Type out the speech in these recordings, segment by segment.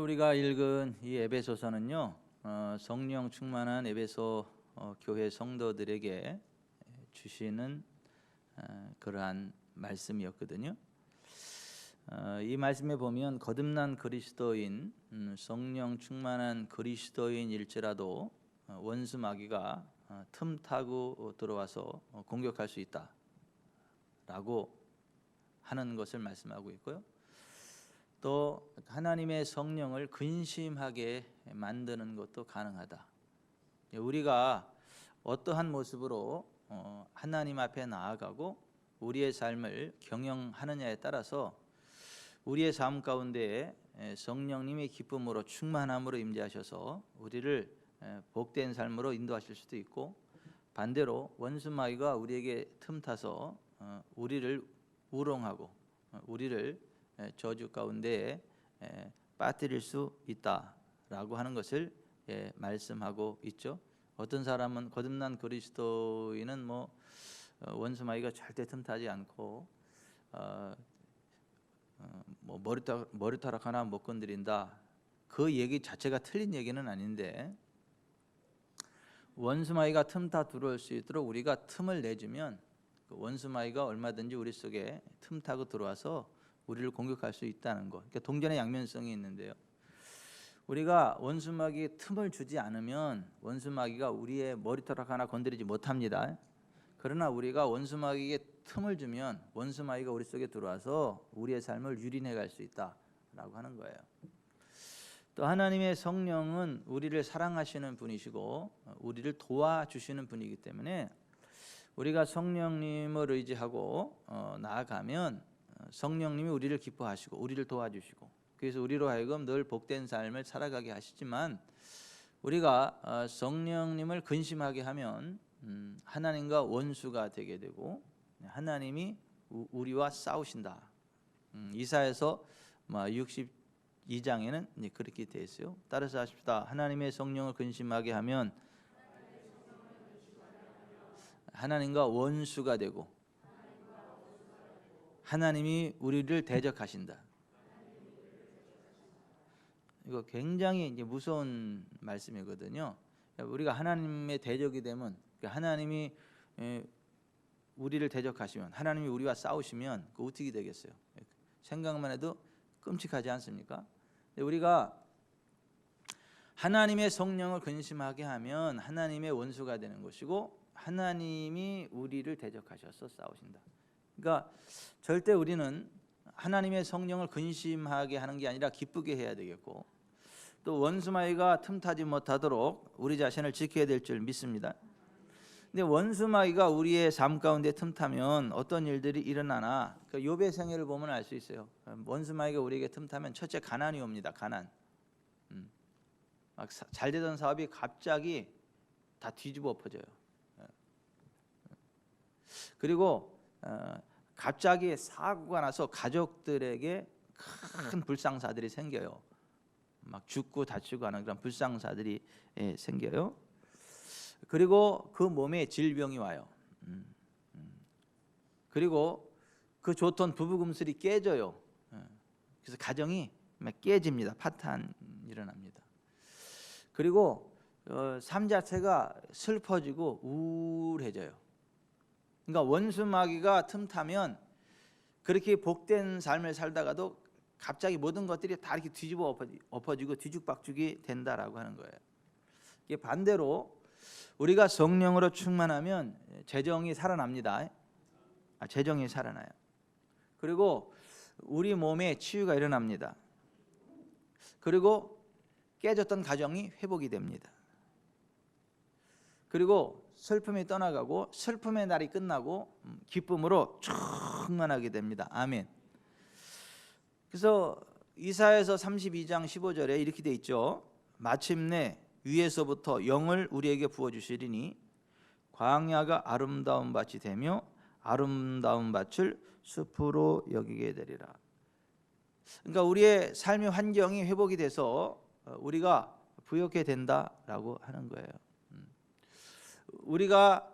우리가 읽은 이 에베소서는요, 성령 충만한 에베소 교회 성도들에게 주시는 그러한 말씀이었거든요. 이 말씀에 보면 거듭난 그리스도인, 성령 충만한 그리스도인일지라도 원수 마귀가 틈타고 들어와서 공격할 수 있다라고 하는 것을 말씀하고 있고요. 또 하나님의 성령을 근심하게 만드는 것도 가능하다. 우리가 어떠한 모습으로 하나님 앞에 나아가고 우리의 삶을 경영하느냐에 따라서 우리의 삶 가운데 성령님의 기쁨으로 충만함으로 임재하셔서 우리를 복된 삶으로 인도하실 수도 있고, 반대로 원수 마귀가 우리에게 틈타서 우리를 우롱하고 우리를 저주 가운데 빠뜨릴 수 있다라고 하는 것을 말씀하고 있죠. 어떤 사람은 거듭난 그리스도인은 원수 마귀가 절대 틈타지 않고 머리카락 하나 못 건드린다, 그 얘기 자체가 틀린 얘기는 아닌데, 원수 마귀가 틈타 들어올 수 있도록 우리가 틈을 내주면 그 원수 마귀가 얼마든지 우리 속에 틈타고 들어와서 우리를 공격할 수 있다는 것. 그러니까 동전의 양면성이 있는데요, 우리가 원수 마귀에 틈을 주지 않으면 원수 마귀가 우리의 머리털 하나 건드리지 못합니다. 그러나 우리가 원수 마귀에게 틈을 주면 원수 마귀가 우리 속에 들어와서 우리의 삶을 유린해 갈 수 있다라고 하는 거예요. 또 하나님의 성령은 우리를 사랑하시는 분이시고 우리를 도와주시는 분이기 때문에 우리가 성령님을 의지하고 나아가면 성령님이 우리를 기뻐하시고 우리를 도와주시고, 그래서 우리로 하여금 늘 복된 삶을 살아가게 하시지만, 우리가 성령님을 근심하게 하면 하나님과 원수가 되게 되고 하나님이 우리와 싸우신다. 이사야서 62장에는 그렇게 되어 있어요. 따라서 하십시다. 하나님의 성령을 근심하게 하면 하나님과 원수가 되고 하나님이 우리를 대적하신다. 이거 굉장히 이제 무서운 말씀이거든요. 우리가 하나님의 대적이 되면, 하나님이 우리를 대적하시면, 하나님이 우리와 싸우시면 그 어떻게 되겠어요? 생각만 해도 끔찍하지 않습니까? 우리가 하나님의 성령을 근심하게 하면 하나님의 원수가 되는 것이고 하나님이 우리를 대적하셔서 싸우신다. 그러니까 절대 우리는 하나님의 성령을 근심하게 하는 게 아니라 기쁘게 해야 되겠고, 또 원수 마귀가 틈타지 못하도록 우리 자신을 지켜야 될 줄 믿습니다. 근데 원수 마귀가 우리의 삶 가운데 틈타면 어떤 일들이 일어나나, 그 욥의 생애를 보면 알 수 있어요. 원수 마귀가 우리에게 틈타면 첫째 가난이 옵니다. 가난. 막 잘 되던 사업이 갑자기 다 뒤집어 엎어져요. 그리고 갑자기 사고가 나서 가족들에게 큰 불상사들이 생겨요. 막 죽고 다치고 하는 그런 불상사들이 생겨요. 그리고 그 몸에 질병이 와요. 그리고 그 좋던 부부금슬이 깨져요. 그래서 가정이 깨집니다. 파탄 일어납니다. 그리고 삶 자체가 슬퍼지고 우울해져요. 그러니까 원수 마귀가 틈타면 그렇게 복된 삶을 살다가도 갑자기 모든 것들이 다 이렇게 뒤집어 엎어지고 뒤죽박죽이 된다라고 하는 거예요. 이게 반대로 우리가 성령으로 충만하면 재정이 살아납니다. 재정이 살아나요. 그리고 우리 몸에 치유가 일어납니다. 그리고 깨졌던 가정이 회복이 됩니다. 그리고 슬픔이 떠나가고 슬픔의 날이 끝나고 기쁨으로 충만하게 됩니다. 아멘. 그래서 이사야서 32장 15절에 이렇게 돼 있죠. 마침내 위에서부터 영을 우리에게 부어주시리니 광야가 아름다운 밭이 되며 아름다운 밭을 숲으로 여기게 되리라. 그러니까 우리의 삶의 환경이 회복이 돼서 우리가 부욕해 된다라고 하는 거예요. 우리가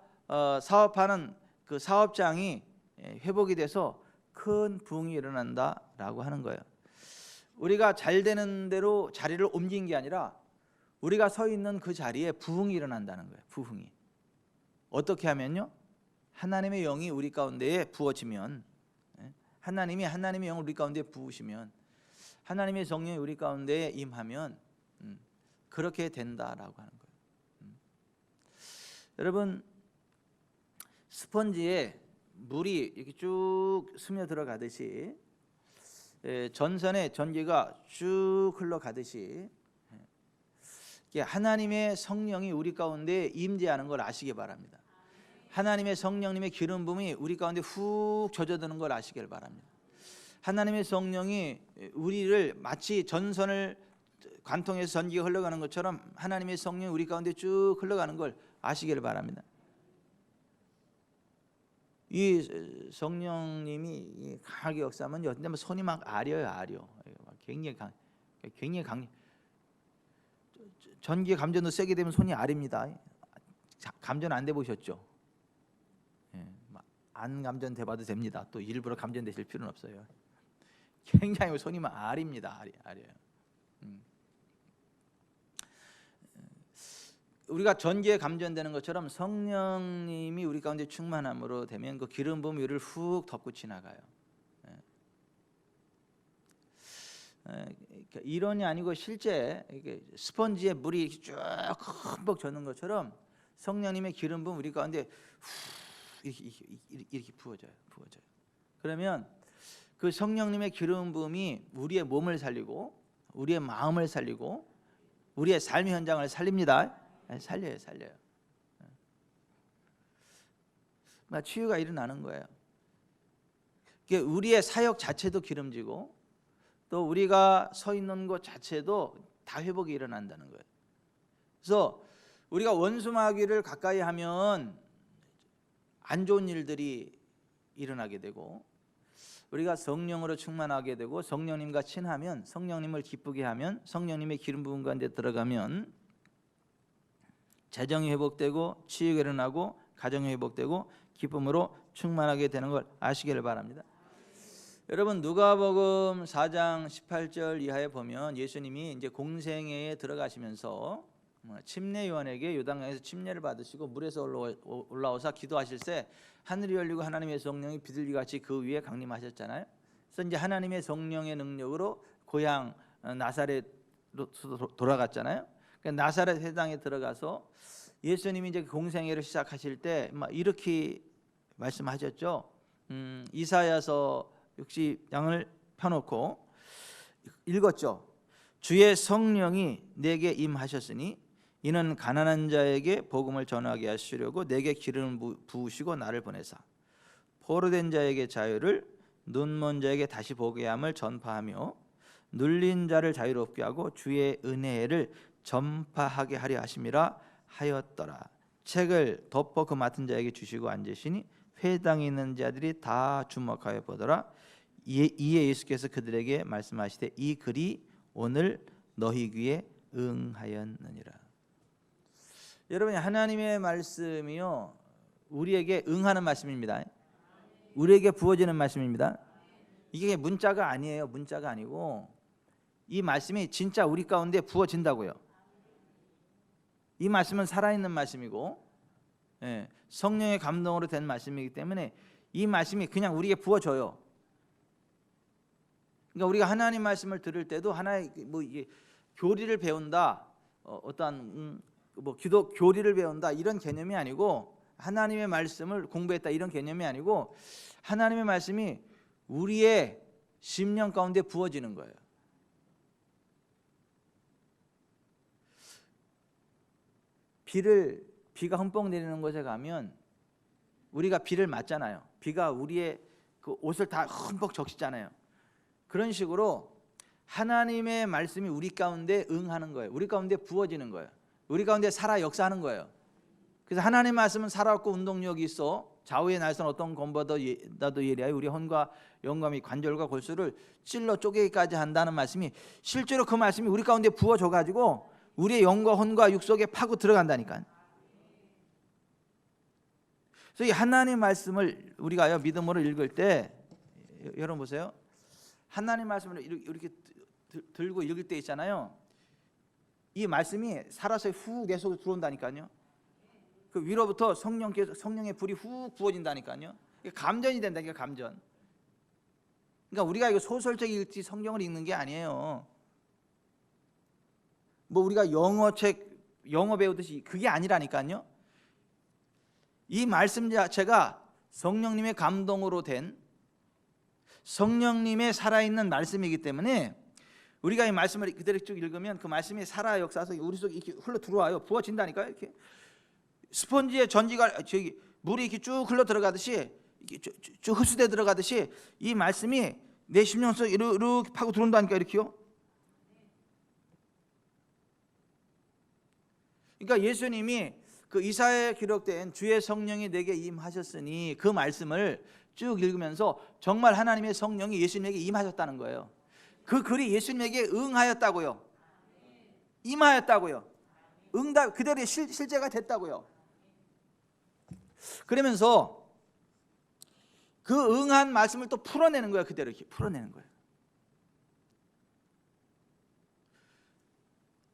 사업하는 그 사업장이 회복이 돼서 큰 부흥이 일어난다라고 하는 거예요. 우리가 잘 되는 대로 자리를 옮긴 게 아니라 우리가 서 있는 그 자리에 부흥이 일어난다는 거예요. 부흥이. 어떻게 하면요? 하나님의 영이 우리 가운데에 부어지면, 하나님의 영을 우리 가운데 부으시면, 하나님의 성령이 우리 가운데에 임하면 그렇게 된다라고 하는 거예요. 여러분, 스펀지에 물이 이렇게 쭉 스며 들어가듯이, 전선에 전기가 쭉 흘러가듯이 하나님의 성령이 우리 가운데 임재하는 걸 아시기 바랍니다. 하나님의 성령님의 기름 부음이 우리 가운데 훅 젖어드는 걸 아시길 바랍니다. 하나님의 성령이 우리를 마치 전선을 관통해서 전기가 흘러가는 것처럼 하나님의 성령이 우리 가운데 쭉 흘러가는 걸 아시길 바랍니다. 이 성령님이 강하게 역사하면 어떤 손이 막 아려요. 굉장히 강. 전기 감전도 세게 되면 손이 아립니다. 감전 안 돼 보셨죠? 안 감전 돼봐도 됩니다. 또 일부러 감전되실 필요는 없어요. 굉장히 손이 막 아립니다. 아려요. 우리가 전기에 감전되는 것처럼 성령님이 우리 가운데 충만함으로 되면 그 기름 부음 위를 훅 덮고 지나가요. 이론이 아니고 실제 스펀지에 물이 쭉 흠뻑 젖는 것처럼 성령님의 기름 부음 우리 가운데 후 이렇게 부어져요. 그러면 그 성령님의 기름 부음이 우리의 몸을 살리고 우리의 마음을 살리고 우리의 삶의 현장을 살립니다. 살려요. 치유가 일어나는 거예요. 우리의 사역 자체도 기름지고 또 우리가 서 있는 것 자체도 다 회복이 일어난다는 거예요. 그래서 우리가 원수마귀를 가까이 하면 안 좋은 일들이 일어나게 되고, 우리가 성령으로 충만하게 되고 성령님과 친하면, 성령님을 기쁘게 하면, 성령님의 기름 부음 가운데 들어가면 재정이 회복되고 치유가 일어나고 가정이 회복되고 기쁨으로 충만하게 되는 걸 아시기를 바랍니다. 여러분, 누가복음 4장 18절 이하에 보면 예수님이 이제 공생애에 들어가시면서 침례 요한에게 요단강에서 침례를 받으시고 물에서 올라오사 기도하실 때 하늘이 열리고 하나님의 성령이 비둘기같이 그 위에 강림하셨잖아요. 그래서 이제 하나님의 성령의 능력으로 고향 나사렛으로 돌아갔잖아요. 그러니까 나사렛 회당에 들어가서 예수님이 이제 공생애를 시작하실 때 이렇게 말씀하셨죠. 이사야서 60장을 펴놓고 읽었죠. 주의 성령이 내게 임하셨으니 이는 가난한 자에게 복음을 전하게 하시려고 내게 기름을 부으시고 나를 보내사 포로된 자에게 자유를, 눈먼 자에게 다시 보게 함을 전파하며 눌린 자를 자유롭게 하고 주의 은혜를 전파하게 하려 하심이라 하였더라. 책을 덮어 그 맡은 자에게 주시고 앉으시니 회당에 있는 자들이 다 주목하여 보더라. 이에 예수께서 그들에게 말씀하시되 이 글이 오늘 너희 귀에 응하였느니라. 여러분, 하나님의 말씀이요 우리에게 응하는 말씀입니다. 우리에게 부어지는 말씀입니다. 이게 문자가 아니에요. 문자가 아니고 이 말씀이 진짜 우리 가운데 부어진다고요. 이 말씀은 살아있는 말씀이고 성령의 감동으로 된 말씀이기 때문에 이 말씀이 그냥 우리에게 부어져요. 그러니까 우리가 하나님 말씀을 들을 때도 하나의 이게 교리를 배운다, 어떠한 기도 교리를 배운다 이런 개념이 아니고, 하나님의 말씀을 공부했다 이런 개념이 아니고, 하나님의 말씀이 우리의 심령 가운데 부어지는 거예요. 비가 흠뻑 내리는 곳에 가면 우리가 비를 맞잖아요. 비가 우리의 그 옷을 다 흠뻑 적시잖아요. 그런 식으로 하나님의 말씀이 우리 가운데 응하는 거예요. 우리 가운데 부어지는 거예요. 우리 가운데 살아 역사하는 거예요. 그래서 하나님의 말씀은 살아있고 운동력이 있어 좌우의 날선 어떤 검보다 나도 예리하여 우리 혼과 영감이 관절과 골수를 찔러 쪼개기까지 한다는 말씀이 실제로 그 말씀이 우리 가운데 부어져 가지고 우리의 영과 혼과 육 속에 파고 들어간다니까. 그래서 이 하나님 말씀을 우리가 믿음으로 읽을 때 여러분 보세요. 하나님 말씀을 이렇게 들고 읽을 때 있잖아요. 이 말씀이 살아서 훅 내 속에 들어온다니까요. 그 위로부터 성령의 불이 훅 부어진다니까요. 감전이 된다니까, 감전. 그러니까 우리가 이거 소설책 읽지 성경을 읽는 게 아니에요. 뭐 우리가 영어 배우듯이 그게 아니라니까요. 이 말씀 자체가 성령님의 감동으로 된 성령님의 살아있는 말씀이기 때문에 우리가 이 말씀을 그대로 쭉 읽으면 그 말씀이 살아 역사서 우리 속에 이렇게 흘러 들어와요. 부어진다니까요. 이렇게 스펀지에 물이 이렇게 쭉 흘러 들어가듯이 이렇게 쭉 흡수돼 들어가듯이 이 말씀이 내 심령 속에 이렇게 파고 들어온다니까, 이렇게요. 그러니까 예수님이 그 이사야에 기록된 주의 성령이 내게 임하셨으니 그 말씀을 쭉 읽으면서 정말 하나님의 성령이 예수님에게 임하셨다는 거예요. 그 글이 예수님에게 응하였다고요. 임하였다고요. 응답 그대로 실제가 됐다고요. 그러면서 그 응한 말씀을 또 풀어내는 거예요. 그대로 이렇게 풀어내는 거예요.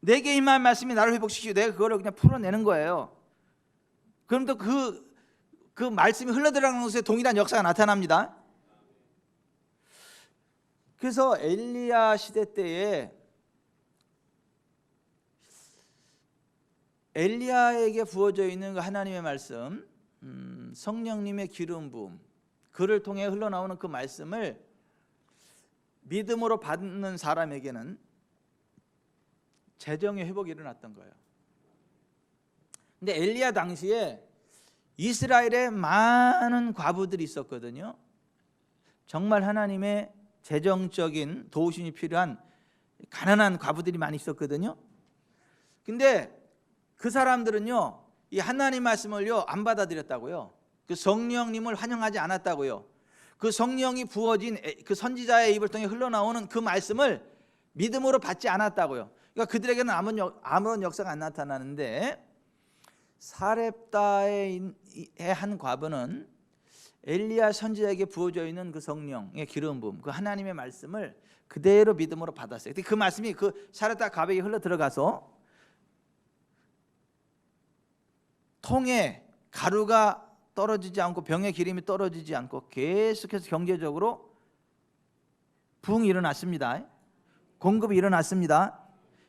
내게 임한 말씀이 나를 회복시키고 내가 그거를 그냥 풀어내는 거예요. 그럼 또 그 말씀이 흘러들어가는 곳에 동일한 역사가 나타납니다. 그래서 엘리야 시대 때에 엘리야에게 부어져 있는 그 하나님의 말씀, 성령님의 기름 부음, 그를 통해 흘러나오는 그 말씀을 믿음으로 받는 사람에게는 재정의 회복이 일어났던 거예요. 근데 엘리야 당시에 이스라엘에 많은 과부들이 있었거든요. 정말 하나님의 재정적인 도우심이 필요한 가난한 과부들이 많이 있었거든요. 근데 그 사람들은요, 이 하나님 말씀을요 안 받아들였다고요. 그 성령님을 환영하지 않았다고요. 그 성령이 부어진 그 선지자의 입을 통해 흘러나오는 그 말씀을 믿음으로 받지 않았다고요. 그러니까 그들에게는 아무런 역사가 안 나타나는데, 사렙다의 한 과부는 엘리야 선지자에게 부어져 있는 그 성령의 기름 부음, 그 하나님의 말씀을 그대로 믿음으로 받았어요. 그 말씀이 그 사렙다 과부에게 흘러 들어가서 통에 가루가 떨어지지 않고 병의 기름이 떨어지지 않고 계속해서 경제적으로 부흥이 일어났습니다. 공급이 일어났습니다.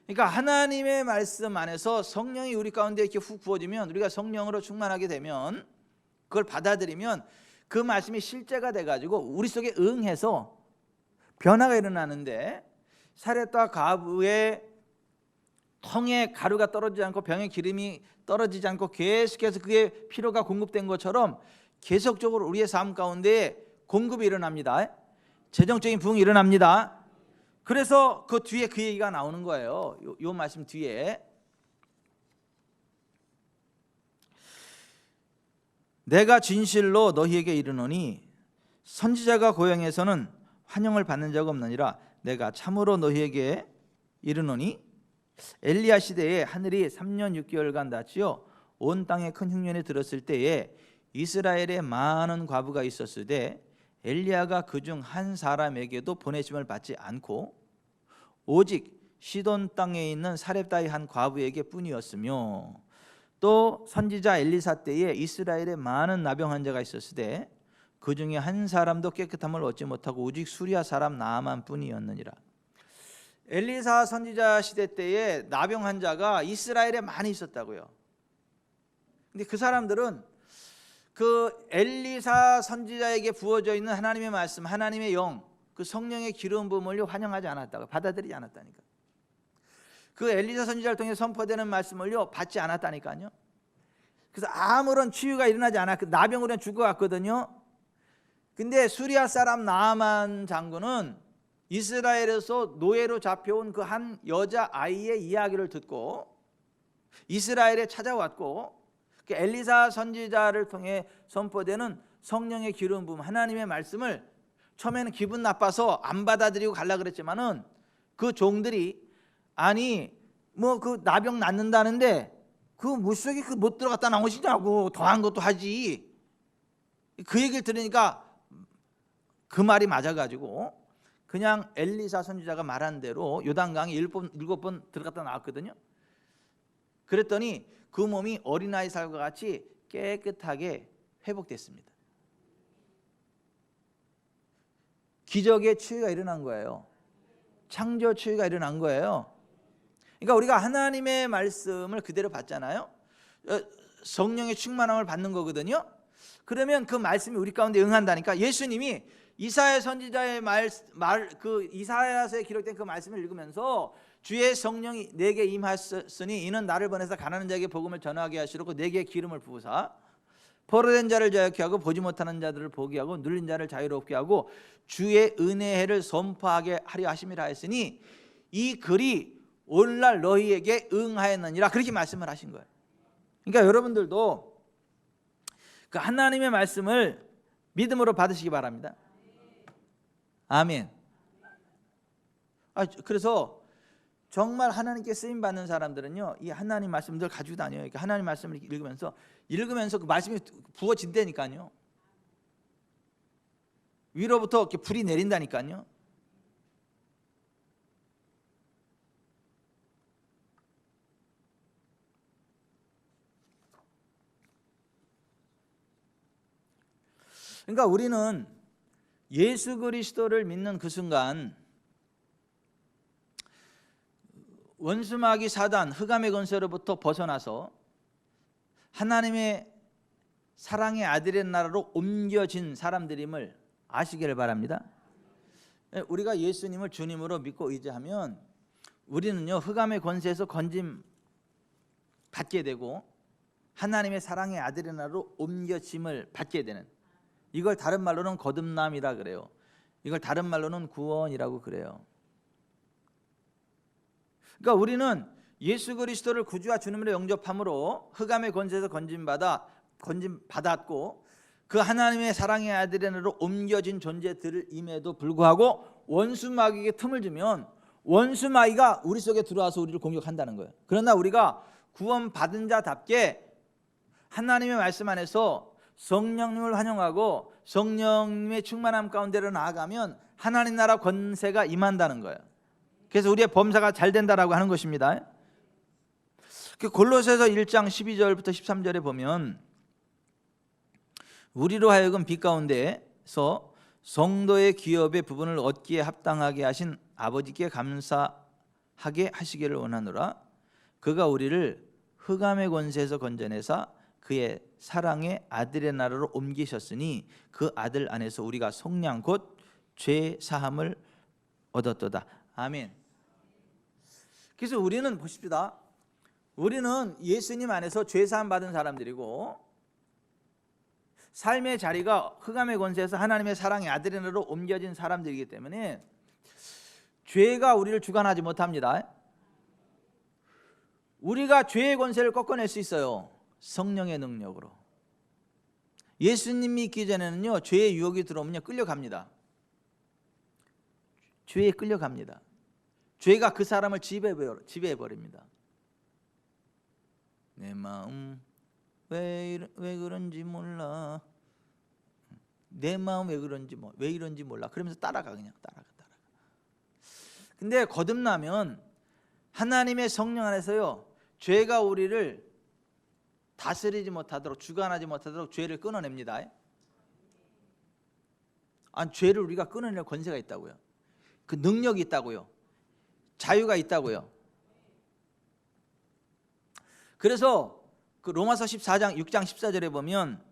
그러니까 하나님의 말씀 안에서 성령이 우리 가운데 이렇게 훅 부어지면, 우리가 성령으로 충만하게 되면, 그걸 받아들이면 그 말씀이 실제가 돼가지고 우리 속에 응해서 변화가 일어나는데, 사렙다 과부의 통에 가루가 떨어지지 않고 병의 기름이 떨어지지 않고 계속해서 그게 필요가 공급된 것처럼 계속적으로 우리의 삶 가운데 공급이 일어납니다. 재정적인 부흥이 일어납니다. 그래서 그 뒤에 그 얘기가 나오는 거예요. 요 말씀 뒤에 내가 진실로 너희에게 이르노니 선지자가 고향에서는 환영을 받는 적 없느니라. 내가 참으로 너희에게 이르노니 엘리야 시대에 하늘이 3년 6개월간 닫지요 온 땅에 큰 흉년이 들었을 때에 이스라엘에 많은 과부가 있었으되 엘리야가 그중 한 사람에게도 보내심을 받지 않고 오직 시돈 땅에 있는 사렙다의 한 과부에게 뿐이었으며, 또 선지자 엘리사 때에 이스라엘에 많은 나병 환자가 있었으되 그 중에 한 사람도 깨끗함을 얻지 못하고 오직 수리아 사람 나아만 뿐이었느니라. 엘리사 선지자 시대 때에 나병 환자가 이스라엘에 많이 있었다고요. 근데 그 사람들은 그 엘리사 선지자에게 부어져 있는 하나님의 말씀, 하나님의 영, 그 성령의 기름 부음을 환영하지 않았다고, 받아들이지 않았다니까. 그 엘리사 선지자를 통해 선포되는 말씀을요 받지 않았다니까요. 그래서 아무런 치유가 일어나지 않았고 나병으로 죽어갔거든요. 근데 수리아 사람 나아만 장군은 이스라엘에서 노예로 잡혀온 그 한 여자 아이의 이야기를 듣고 이스라엘에 찾아왔고, 그 엘리사 선지자를 통해 선포되는 성령의 기름 부음, 하나님의 말씀을 처음에는 기분 나빠서 안 받아들이고 갈라 그랬지만은 그 종들이 아니 뭐 그 나병 낫는다는데 그 물속에 그 못 들어갔다 나오시냐고, 더한 것도 하지. 그 얘기를 들으니까 그 말이 맞아가지고 그냥 엘리사 선지자가 말한 대로 요단강에 7번 들어갔다 나왔거든요. 그랬더니 그 몸이 어린아이 살과 같이 깨끗하게 회복됐습니다. 기적의 치유가 일어난 거예요. 창조 치유가 일어난 거예요. 그러니까 우리가 하나님의 말씀을 그대로 받잖아요. 성령의 충만함을 받는 거거든요. 그러면 그 말씀이 우리 가운데 응한다니까. 예수님이 이사야 선지자의 그 이사야서에 기록된 그 말씀을 읽으면서 주의 성령이 내게 임하셨으니 이는 나를 보내서 가난한 자에게 복음을 전하게 하시려고 내게 기름을 부으사 포로된 자를 자유케 하고 보지 못하는 자들을 보게 하고 눌린 자를 자유롭게 하고 주의 은혜의 해를 선포하게 하려 하심이라 했으니 이 글이 오늘날 너희에게 응하였느니라. 그렇게 말씀을 하신 거예요. 그러니까 여러분들도 그 하나님의 말씀을 믿음으로 받으시기 바랍니다. 아멘. 그래서 정말 하나님께 쓰임 받는 사람들은요, 이 하나님 말씀들 가지고 다녀요. 그러니까 하나님 말씀을 읽으면서 그 말씀이 부어진다니까요. 위로부터 이렇게 불이 내린다니까요. 그러니까 우리는 예수 그리스도를 믿는 그 순간 원수마귀 사단 흑암의 권세로부터 벗어나서 하나님의 사랑의 아들의 나라로 옮겨진 사람들임을 아시기를 바랍니다. 우리가 예수님을 주님으로 믿고 의지하면 우리는요, 흑암의 권세에서 건짐 받게 되고 하나님의 사랑의 아들의 나라로 옮겨짐을 받게 되는, 이걸 다른 말로는 거듭남이라 그래요. 이걸 다른 말로는 구원이라고 그래요. 그러니까 우리는 예수 그리스도를 구주와 주님으로 영접함으로 흑암의 권세에서 건짐받았고 그 하나님의 사랑의 아들의 나라로 옮겨진 존재들임에도 불구하고 원수마귀에게 틈을 주면 원수마귀가 우리 속에 들어와서 우리를 공격한다는 거예요. 그러나 우리가 구원받은 자답게 하나님의 말씀 안에서 성령님을 환영하고 성령님의 충만함 가운데로 나아가면 하나님 나라 권세가 임한다는 거예요. 그래서 우리의 범사가 잘 된다라고 하는 것입니다. 골로새서 1장 12절부터 13절에 보면 우리로 하여금 빛 가운데서 성도의 기업의 부분을 얻기에 합당하게 하신 아버지께 감사하게 하시기를 원하노라. 그가 우리를 흑암의 권세에서 건져내사 그의 사랑의 아들의 나라로 옮기셨으니 그 아들 안에서 우리가 속량 곧 죄 사함을 얻었도다. 아멘. 그래서 우리는 보십시다. 우리는 예수님 안에서 죄 사함 받은 사람들이고 삶의 자리가 흑암의 권세에서 하나님의 사랑의 아들의 나라로 옮겨진 사람들이기 때문에 죄가 우리를 주관하지 못합니다. 우리가 죄의 권세를 꺾어낼 수 있어요. 성령의 능력으로. 예수님 믿기 전에는요, 죄의 유혹이 들어오면요 끌려갑니다. 죄에 끌려갑니다. 죄가 그 사람을 지배해버립니다. 내 마음 왜 그런지 몰라. 내 마음 왜 이런지 몰라. 그러면서 따라가. 근데 거듭나면 하나님의 성령 안에서요, 죄가 우리를 다스리지 못하도록, 주관하지 못하도록 죄를 끊어냅니다. 죄를 우리가 끊어낼 권세가 있다고요. 그 능력이 있다고요. 자유가 있다고요. 그래서 그 로마서 6장 14절에 보면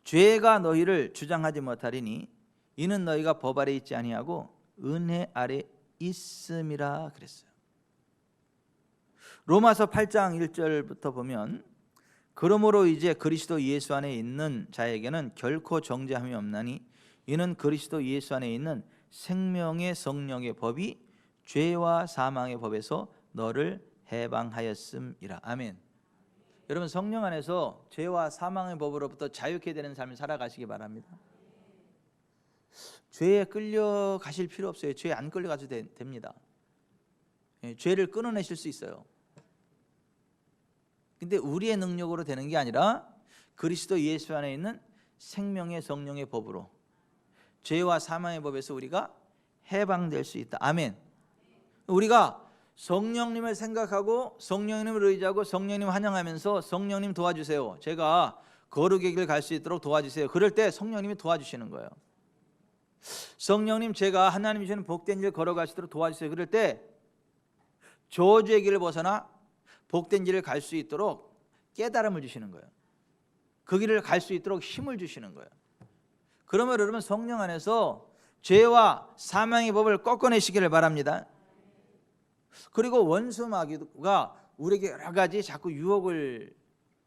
죄가 너희를 주장하지 못하리니 이는 너희가 법 아래 있지 아니하고 은혜 아래 있음이라 그랬어요. 로마서 8장 1절부터 보면 그러므로 이제 그리스도 예수 안에 있는 자에게는 결코 정죄함이 없나니 이는 그리스도 예수 안에 있는 생명의 성령의 법이 죄와 사망의 법에서 너를 해방하였음이라. 아멘. 여러분, 성령 안에서 죄와 사망의 법으로부터 자유케 되는 삶을 살아가시기 바랍니다. 죄에 끌려가실 필요 없어요. 죄에 안 끌려가도 됩니다. 죄를 끊어내실 수 있어요. 근데 우리의 능력으로 되는 게 아니라 그리스도 예수 안에 있는 생명의 성령의 법으로 죄와 사망의 법에서 우리가 해방될 수 있다. 아멘. 우리가 성령님을 생각하고 성령님을 의지하고 성령님 환영하면서 성령님 도와주세요, 제가 거룩의 길 갈 수 있도록 도와주세요. 그럴 때 성령님이 도와주시는 거예요. 성령님, 제가 하나님 주시는 복된 길 걸어갈 수 있도록 도와주세요. 그럴 때 저주의 길을 벗어나 복된 길을 갈 수 있도록 깨달음을 주시는 거예요. 그 길을 갈 수 있도록 힘을 주시는 거예요. 그러면 여러분, 성령 안에서 죄와 사망의 법을 꺾어내시기를 바랍니다. 그리고 원수 마귀가 우리에게 여러 가지 자꾸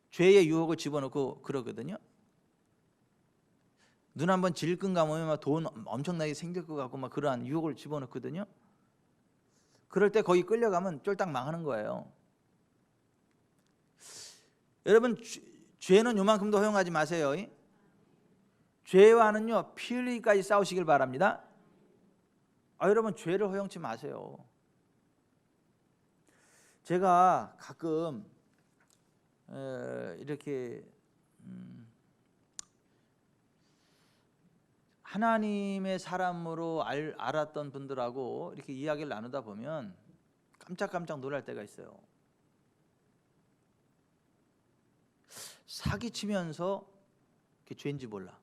죄의 유혹을 집어넣고 그러거든요. 눈 한번 질끈 감으면 막 돈 엄청나게 생길 것 같고 막 그러한 유혹을 집어넣거든요. 그럴 때 거기 끌려가면 쫄딱 망하는 거예요. 여러분, 죄는 요만큼도 허용하지 마세요. 죄와는요, 피 흘리기까지 싸우시길 바랍니다. 여러분, 죄를 허용치 마세요. 제가 가끔 이렇게 하나님의 사람으로 알았던 분들하고 이렇게 이야기를 나누다 보면 깜짝깜짝 놀랄 때가 있어요. 사기치면서 그게 죄인지 몰라.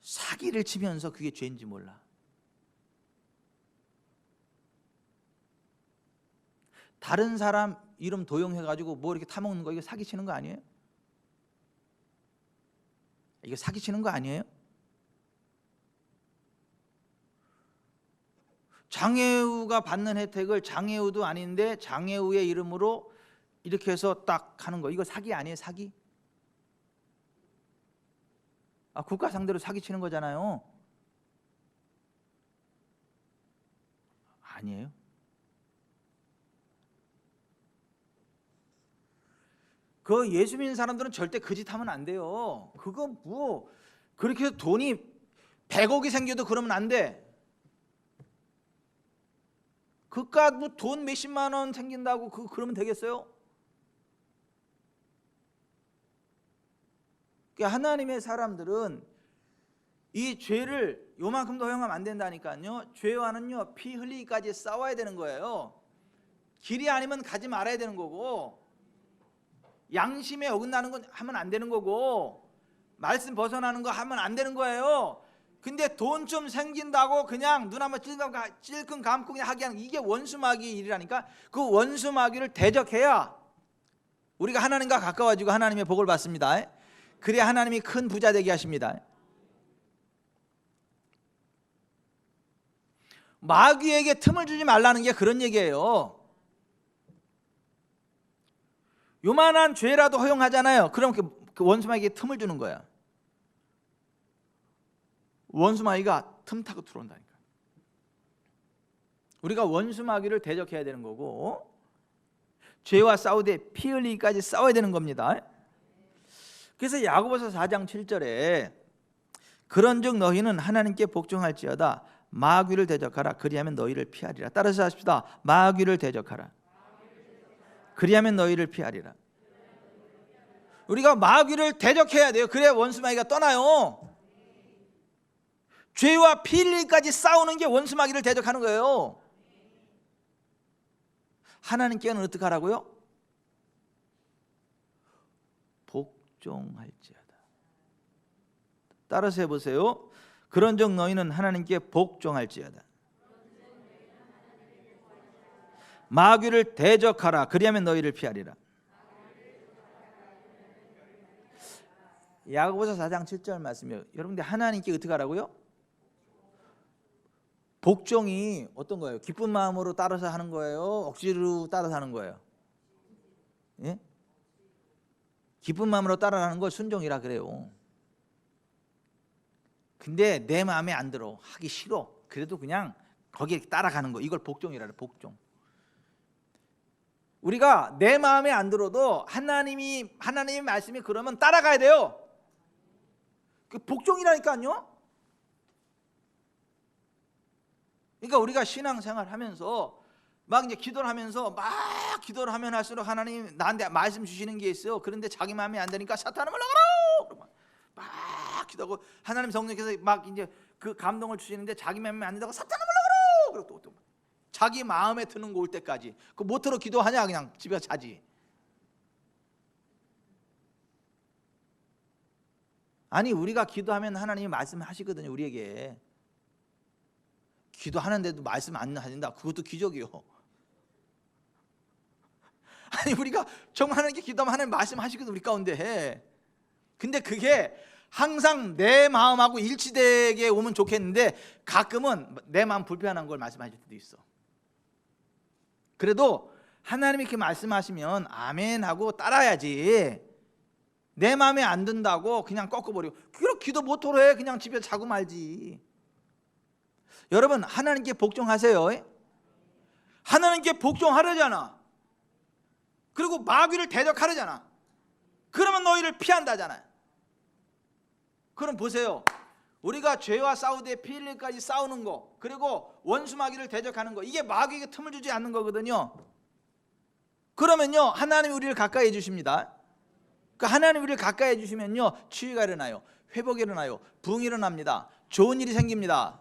사기를 치면서 그게 죄인지 몰라. 다른 사람 이름 도용해가지고 뭐 이렇게 타먹는 거, 이거 사기치는 거 아니에요? 이거 사기치는 거 아니에요? 장애우가 받는 혜택을 장애우도 아닌데 장애우의 이름으로 이렇게 해서 딱 하는 거, 이거 사기 아니에요? 사기? 국가 상대로 사기치는 거잖아요. 아니에요? 그 예수 믿는 사람들은 절대 그 짓 하면 안 돼요. 그거 뭐 그렇게 해서 돈이 100억이 생겨도 그러면 안 돼. 그깟 뭐 돈 몇십만 원 생긴다고 그러면 되겠어요? 하나님의 사람들은 이 죄를 요만큼도 허용하면 안 된다니까요. 죄와는요, 피 흘리기까지 싸워야 되는 거예요. 길이 아니면 가지 말아야 되는 거고, 양심에 어긋나는 건 하면 안 되는 거고, 말씀 벗어나는 거 하면 안 되는 거예요. 근데 돈 좀 생긴다고 그냥 눈 한번 찔끔 감고 그냥 하게 하는, 이게 원수마귀 일이라니까. 그 원수마귀를 대적해야 우리가 하나님과 가까워지고 하나님의 복을 받습니다. 그래야 하나님이 큰 부자 되게 하십니다. 마귀에게 틈을 주지 말라는 게 그런 얘기예요. 요만한 죄라도 허용하잖아요. 그럼 그 원수마귀에게 틈을 주는 거야. 원수마귀가 틈 타고 들어온다니까. 우리가 원수마귀를 대적해야 되는 거고, 죄와 싸우되 피 흘리기까지 싸워야 되는 겁니다. 그래서 야고보서 4장 7절에 그런즉 너희는 하나님께 복종할지어다 마귀를 대적하라 그리하면 너희를 피하리라. 따라서 하십시다. 마귀를 대적하라 그리하면 너희를 피하리라. 우리가 마귀를 대적해야 돼요. 그래야 원수마귀가 떠나요. 죄와 피 흘리기까지 싸우는 게 원수마귀를 대적하는 거예요. 하나님께는 어떻게 하라고요? 복종할지어다. 따라서 해보세요. 그런즉 너희는 하나님께 복종할지어다 마귀를 대적하라 그리하면 너희를 피하리라. 야고보서 4장 7절 말씀이에요. 여러분들 하나님께 어떻게 하라고요? 복종이 어떤 거예요? 기쁜 마음으로 따라서 하는 거예요? 억지로 따라서 하는 거예요? 예? 기쁜 마음으로 따라하는 걸 순종이라 그래요. 근데 내 마음에 안 들어, 하기 싫어, 그래도 그냥 거기에 따라가는 거, 이걸 복종이라 그래. 복종. 우리가 내 마음에 안 들어도 하나님의 말씀이 그러면 따라가야 돼요. 그 복종이라니까요. 그러니까 우리가 신앙생활 하면서 막 이제 기도를 하면서 막 기도를 하면 할수록 하나님 나한테 말씀 주시는 게 있어요. 그런데 자기 마음에 안 되니까 사탄아 물러가라. 막 기도하고 하나님 성령께서 막 이제 그 감동을 주시는데 자기 마음에 안 든다고 사탄아 물러가라. 그리고 또 자기 마음에 드는 거 올 때까지 그 못하러 기도하냐 그냥 집에 자지. 아니 우리가 기도하면 하나님이 말씀하시거든요. 우리에게 기도하는데도 말씀 안 하신다. 그것도 기적이요. 아니 우리가 정말 하나님께 기도하면 하나님 말씀하시거든 우리 가운데 해. 근데 그게 항상 내 마음하고 일치되게 오면 좋겠는데 가끔은 내 마음 불편한 걸 말씀하실 때도 있어. 그래도 하나님이 이렇게 말씀하시면 아멘 하고 따라야지. 내 마음에 안 든다고 그냥 꺾어버리고 그렇게 기도 못하러 해. 그냥 집에 자고 말지. 여러분 하나님께 복종하세요. 하나님께 복종하려잖아. 그리고 마귀를 대적하려잖아. 그러면 너희를 피한다잖아요. 그럼 보세요. 우리가 죄와 싸우되 피 흘릴까지 싸우는 거, 그리고 원수 마귀를 대적하는 거, 이게 마귀에게 틈을 주지 않는 거거든요. 그러면요 하나님이 우리를 가까이 해주십니다. 그러니까 하나님이 우리를 가까이 해주시면요 치유가 일어나요. 회복이 일어나요. 부흥이 일어납니다. 좋은 일이 생깁니다.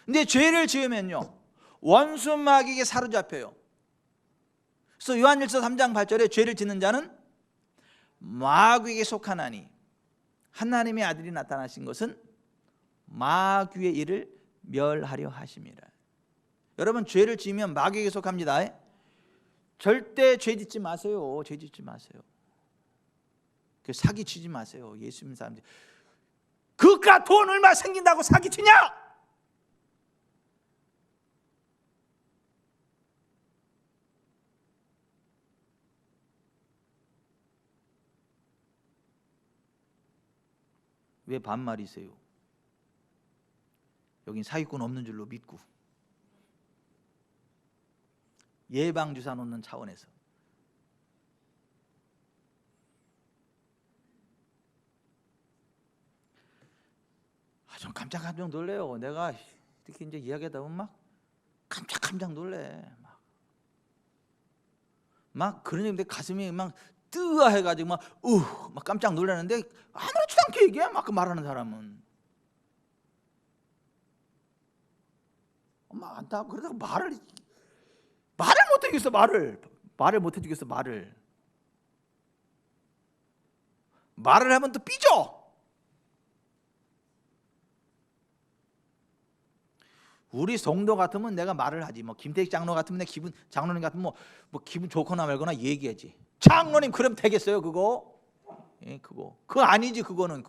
근데 죄를 지으면요 원수 마귀에게 사로잡혀요. 그래서 요한일서 3장 8절에 죄를 짓는 자는 마귀에게 속하나니 하나님의 아들이 나타나신 것은 마귀의 일을 멸하려 하심이라. 여러분 죄를 지으면 마귀에게 속합니다. 절대 죄 짓지 마세요. 죄 짓지 마세요. 사기치지 마세요. 예수 믿는 사람들 그깟 돈 얼마 생긴다고 사기치냐? 왜 반말이세요? 여긴 사기꾼 없는 줄로 믿고 예방주사 놓는 차원에서. 좀 깜짝 놀래요. 내가 이렇게 이제 이야기하다 보면 막 깜짝 놀래. 막 그런 얘기인데 가슴이 막 뜨아해가지고 막 깜짝 놀라는데 아무렇지도 않게 얘기해. 막 그 말하는 사람은 막 안타. 그러다가 말을 못 해주겠어. 말을 못 해주겠어. 말을 하면 또 삐져. 우리 성도 같으면 내가 말을 하지. 뭐 김태식 장로 같으면 내 장로님 같으면 뭐 기분 좋거나 말거나 얘기하지. 장로님 그럼 되겠어요 그거? 예, 그거 아니지. 그거는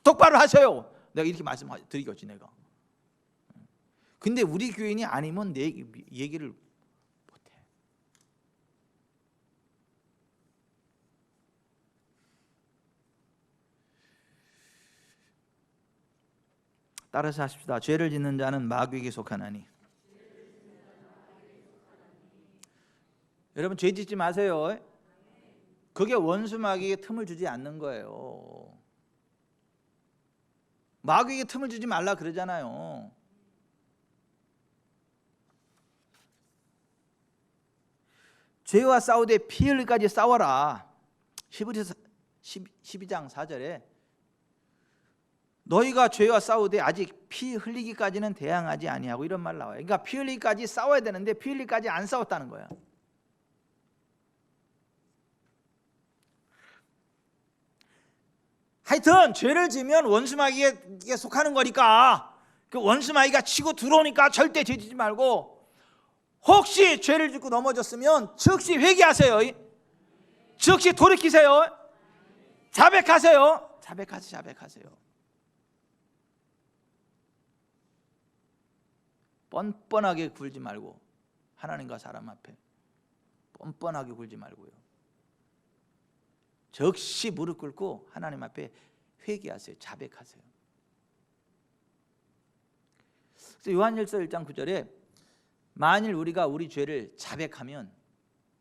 똑바로 하세요. 내가 이렇게 말씀드리겠지 내가. 근데 우리 교인이 아니면 내 얘기를 못해. 따라서 하십시다. 죄를 짓는 자는 마귀에게 속하나니. 여러분 죄 짓지 마세요. 그게 원수 마귀에게 틈을 주지 않는 거예요. 마귀에게 틈을 주지 말라 그러잖아요. 죄와 싸우되 피 흘리기까지 싸워라. 히브리서 12장 4절에 너희가 죄와 싸우되 아직 피 흘리기까지는 대항하지 아니하고 이런 말 나와요. 그러니까 피 흘리기까지 싸워야 되는데 피 흘리기까지 안 싸웠다는 거야. 하여튼 죄를 지면 원수마귀에 속하는 거니까 그 원수마귀가 치고 들어오니까 절대 죄 지지 말고 혹시 죄를 짓고 넘어졌으면 즉시 회개하세요. 즉시 돌이키세요. 자백하세요. 자백하세요. 뻔뻔하게 굴지 말고 하나님과 사람 앞에 뻔뻔하게 굴지 말고요. 즉시 무릎 꿇고 하나님 앞에 회개하세요. 자백하세요. 그래서 요한일서 1장 9절에 만일 우리가 우리 죄를 자백하면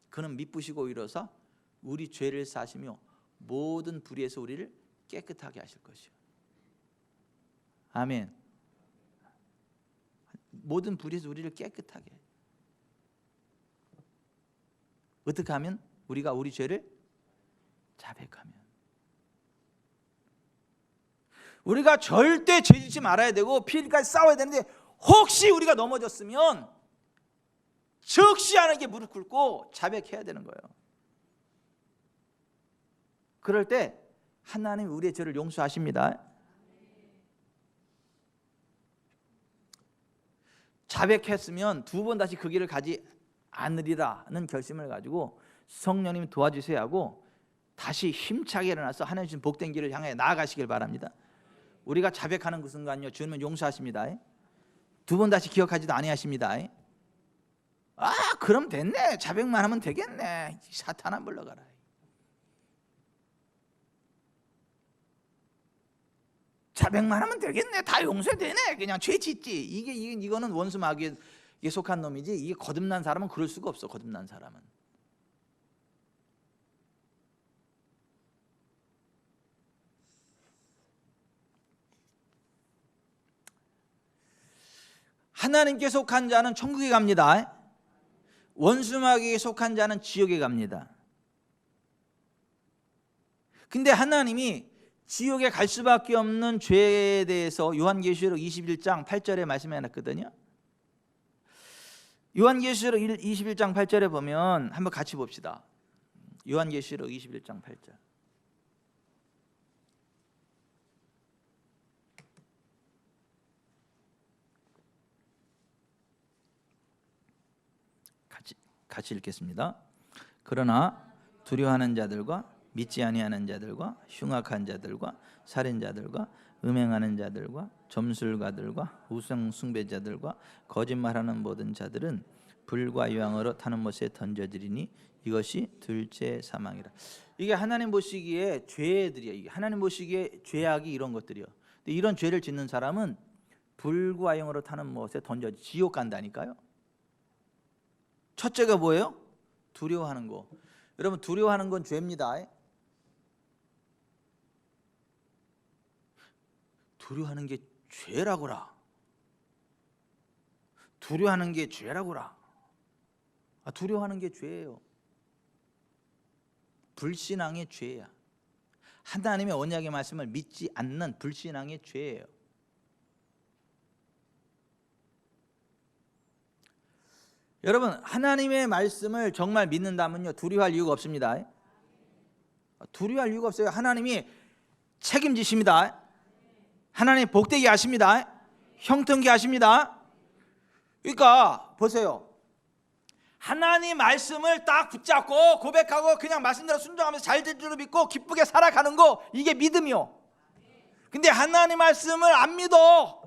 그는 미쁘시고 의로서 우리 죄를 사시며 모든 불의에서 우리를 깨끗하게 하실 것이요. 아멘. 모든 불의에서 우리를 깨끗하게. 어떻게 하면 우리가 우리 죄를 자백하면. 우리가 절대 죄짓지 말아야 되고 피해까지 싸워야 되는데 혹시 우리가 넘어졌으면 적시 않게 무릎 꿇고 자백해야 되는 거예요. 그럴 때 하나님 우리의 죄를 용서하십니다. 자백했으면 두 번 다시 그 길을 가지 않으리라는 결심을 가지고 성령님이 도와주셔야 하고 다시 힘차게 일어나서 하나님 주신 복된 길을 향해 나아가시길 바랍니다. 우리가 자백하는 그 순간요, 주님은 용서하십니다. 두 번 다시 기억하지도 아니하십니다. 아, 그럼 됐네, 자백만 하면 되겠네, 사탄아 물러가라. 자백만 하면 되겠네, 다 용서되네, 그냥 죄 짓지. 이거는 원수 마귀에 속한 놈이지. 이게 거듭난 사람은 그럴 수가 없어. 거듭난 사람은 하나님께 속한 자는 천국에 갑니다. 원수 마귀에 속한 자는 지옥에 갑니다. 근데 하나님이 지옥에 갈 수밖에 없는 죄에 대해서 요한계시록 21장 8절에 말씀해 놨거든요. 요한계시록 21장 8절에 보면 한번 같이 봅시다. 요한계시록 21장 8절. 같이 읽겠습니다. 그러나 두려워하는 자들과 믿지 아니하는 자들과 흉악한 자들과 살인자들과 음행하는 자들과 점술가들과 우상 숭배자들과 거짓말하는 모든 자들은 불과 유황으로 타는 못에 던져지리니 이것이 둘째 사망이라. 이게 하나님 보시기에 죄들이야. 이게 하나님 보시기에 죄악이 이런 것들이요. 근데 이런 죄를 짓는 사람은 불과 유황으로 타는 못에 던져 지옥 간다니까요. 첫째가 뭐예요? 두려워하는 거. 여러분, 두려워하는 건 죄입니다. 두려워하는 게 죄라고라. 두려워하는 게 죄라고라. 두려워하는 게 죄예요. 불신앙의 죄야. 하나님의 언약의 말씀을 믿지 않는 불신앙의 죄예요. 여러분, 하나님의 말씀을 정말 믿는다면요, 두려워할 이유가 없습니다. 두려워할 이유가 없어요. 하나님이 책임지십니다. 하나님 복되게 하십니다. 형통케 하십니다. 그러니까 보세요, 하나님 말씀을 딱 붙잡고 고백하고 그냥 말씀대로 순종하면서 잘 될 줄 믿고 기쁘게 살아가는 거, 이게 믿음이요. 근데 하나님 말씀을 안 믿어.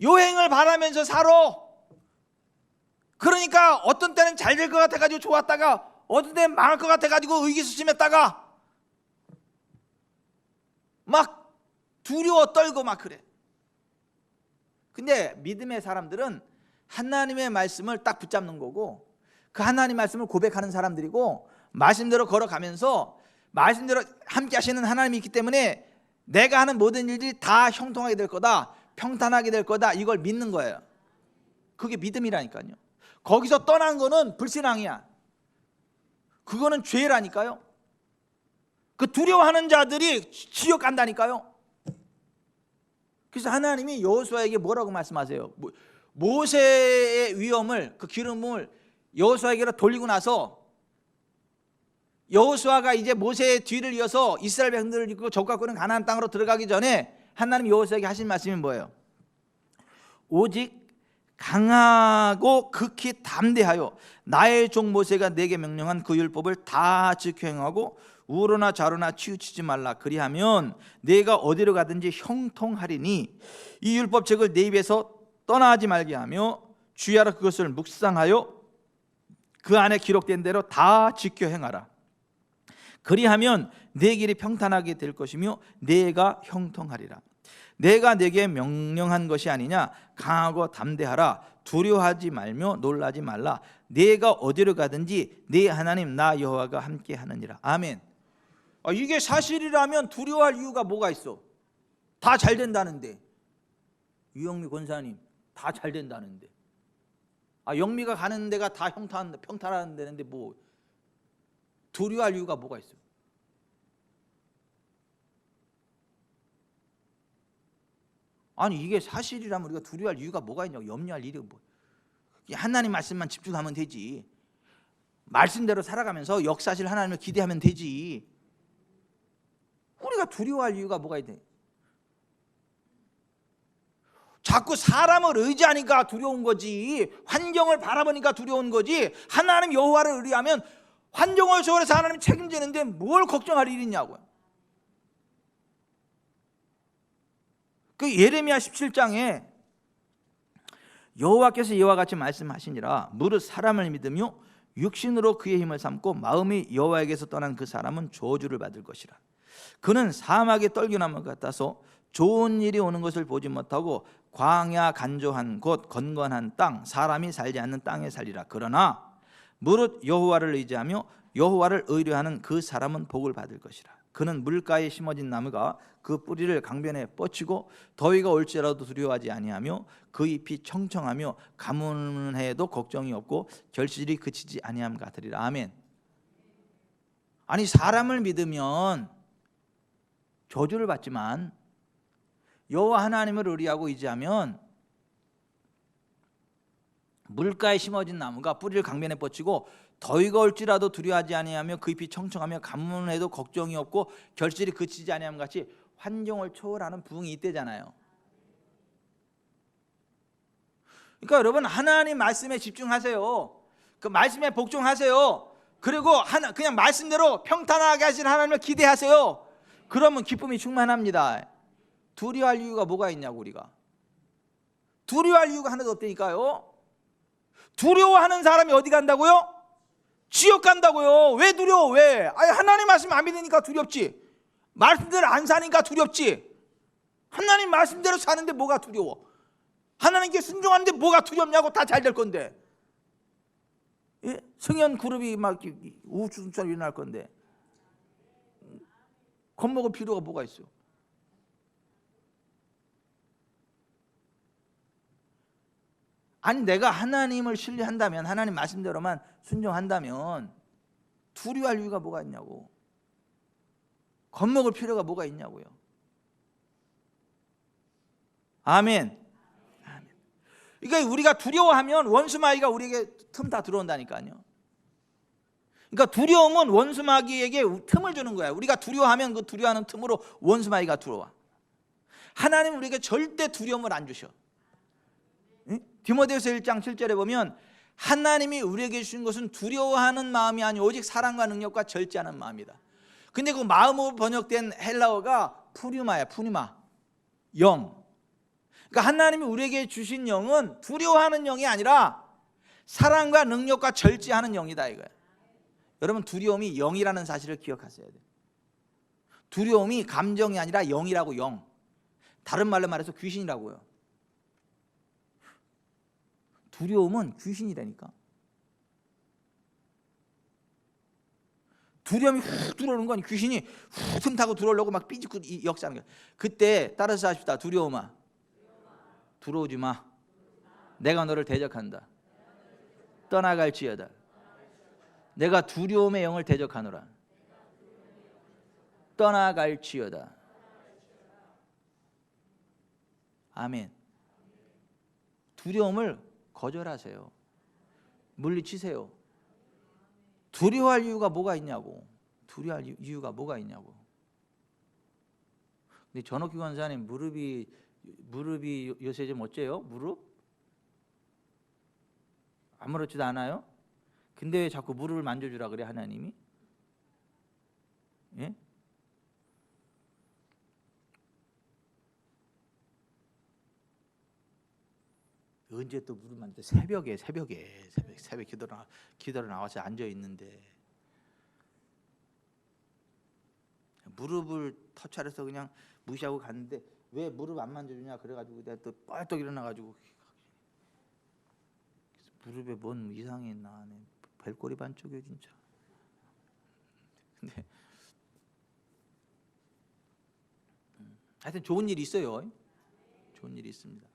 요행을 바라면서 살아. 그러니까 어떤 때는 잘 될 것 같아가지고 좋았다가 어떤 때는 망할 것 같아가지고 의기소침했다가 막 두려워 떨고 막 그래. 근데 믿음의 사람들은 하나님의 말씀을 딱 붙잡는 거고, 그 하나님 말씀을 고백하는 사람들이고, 말씀대로 걸어가면서 말씀대로 함께 하시는 하나님이 있기 때문에 내가 하는 모든 일들이 다 형통하게 될 거다, 평탄하게 될 거다, 이걸 믿는 거예요. 그게 믿음이라니까요. 거기서 떠난 거는 불신앙이야. 그거는 죄라니까요. 그 두려워하는 자들이 지옥 간다니까요. 그래서 하나님이 여호수아에게 뭐라고 말씀하세요? 모세의 위엄을, 그 기름을 여호수아에게로 돌리고 나서 여호수아가 이제 모세의 뒤를 이어서 이스라엘 백성들을 이끌고 적각구는 가나안 땅으로 들어가기 전에 하나님 여호수아에게 하신 말씀이 뭐예요? 오직 강하고 극히 담대하여 나의 종 모세가 내게 명령한 그 율법을 다 지켜 행하고 우로나 좌로나 치우치지 말라. 그리하면 내가 어디로 가든지 형통하리니 이 율법책을 내 입에서 떠나지 말게 하며 주야로 그것을 묵상하여 그 안에 기록된 대로 다 지켜 행하라. 그리하면 내 길이 평탄하게 될 것이며 내가 형통하리라. 내가 내게 명령한 것이 아니냐. 강하고 담대하라. 두려워하지 말며 놀라지 말라. 내가 어디로 가든지 네 하나님 나 여호와가 함께 하느니라. 아멘. 이게 사실이라면 두려워할 이유가 뭐가 있어? 다 잘 된다는데. 유영미 권사님 다 잘 된다는데. 영미가 가는 데가 다 평탄한 데는데 뭐 두려워할 이유가 뭐가 있어요? 아니 이게 사실이라면 우리가 두려워할 이유가 뭐가 있냐고. 염려할 일이 뭐. 하나님 말씀만 집중하면 되지. 말씀대로 살아가면서 역사실 하나님을 기대하면 되지. 우리가 두려워할 이유가 뭐가 있대? 자꾸 사람을 의지하니까 두려운 거지. 환경을 바라보니까 두려운 거지. 하나님 여호와를 의뢰하면 환경을 초월해서 하나님 책임지는데 뭘 걱정할 일이 있냐고요. 그 예레미야 17장에 여호와께서 이와 같이 말씀하시니라. 무릇 사람을 믿으며 육신으로 그의 힘을 삼고 마음이 여호와에게서 떠난 그 사람은 저주를 받을 것이라. 그는 사막의 떨기나무 같아서 좋은 일이 오는 것을 보지 못하고 광야 간조한 곳 건건한 땅 사람이 살지 않는 땅에 살리라. 그러나 무릇 여호와를 의지하며 여호와를 의뢰하는 그 사람은 복을 받을 것이라. 그는 물가에 심어진 나무가 그 뿌리를 강변에 뻗치고 더위가 올지라도 두려워하지 아니하며 그 잎이 청청하며 가뭄은 해도 걱정이 없고 결실이 그치지 아니함 같으리라. 아멘. 아니 사람을 믿으면 저주를 받지만 여호와 하나님을 의뢰하고 의지하면 물가에 심어진 나무가 뿌리를 강변에 뻗치고 더위가 올지라도 두려워하지 아니하며 그 잎이 청청하며 가뭄은 해도 걱정이 없고 결실이 그치지 아니함 같이 환경을 초월하는 부흥이 있대잖아요. 그러니까 여러분 하나님 말씀에 집중하세요. 그 말씀에 복종하세요. 그리고 그냥 말씀대로 평탄하게 하신 하나님을 기대하세요. 그러면 기쁨이 충만합니다. 두려워할 이유가 뭐가 있냐고. 우리가 두려워할 이유가 하나도 없다니까요. 두려워하는 사람이 어디 간다고요? 지옥 간다고요. 왜 두려워? 왜? 아니 하나님 말씀 안 믿으니까 두렵지. 말씀대로 안 사니까 두렵지. 하나님 말씀대로 사는데 뭐가 두려워? 하나님께 순종하는데 뭐가 두렵냐고. 다 잘 될 건데. 예? 성현 그룹이 막 우후죽순처럼 일어날 건데 겁먹을 필요가 뭐가 있어요? 아니 내가 하나님을 신뢰한다면 하나님 말씀대로만 순종한다면 두려워할 이유가 뭐가 있냐고. 겁먹을 필요가 뭐가 있냐고요. 아멘. 아멘. 그러니까 우리가 두려워하면 원수마귀가 우리에게 틈 다 들어온다니까요. 그러니까 두려움은 원수마귀에게 틈을 주는 거야. 우리가 두려워하면 그 두려워하는 틈으로 원수마귀가 들어와. 하나님은 우리에게 절대 두려움을 안 주셔. 디모데후서 1장 7절에 보면 하나님이 우리에게 주신 것은 두려워하는 마음이 아니오 오직 사랑과 능력과 절제하는 마음이다. 근데 그 마음으로 번역된 헬라어가 푸뉴마야. 푸뉴마, 영. 그러니까 하나님이 우리에게 주신 영은 두려워하는 영이 아니라 사랑과 능력과 절제하는 영이다 이거야. 여러분 두려움이 영이라는 사실을 기억하셔야 돼요. 두려움이 감정이 아니라 영이라고. 영. 다른 말로 말해서 귀신이라고요. 두려움은 귀신이라니까. 두려움이 훅 들어오는 건 귀신이 훅 틈 타고 들어오려고 막 삐짓고 역사하는 거야. 그때 따라서 하십시다. 두려움아 들어오지 마. 내가 너를 대적한다. 떠나갈지어다. 내가 두려움의 영을 대적하노라. 떠나갈지어다. 아멘. 두려움을 거절하세요. 물리치세요. 두려워할 이유가 뭐가 있냐고. 두려워할 이유가 뭐가 있냐고. 근데 전옥기 권사님 무릎이 요새 좀 어째요? 무릎? 아무렇지도 않아요? 근데 왜 자꾸 무릎을 만져주라 그래 하나님이? 예? 언제 또 무릎 만져? 새벽에 기도를 나와서 앉아 있는데 무릎을 터치해서 그냥 무시하고 갔는데 왜 무릎 안 만져주냐 그래가지고 내가 또 뻘떡 일어나가지고 무릎에 뭔 이상이 있나. 벨꼬리 반쪽이야 진짜. 근데 하여튼 좋은 일이 있어요. 좋은 일이 있습니다.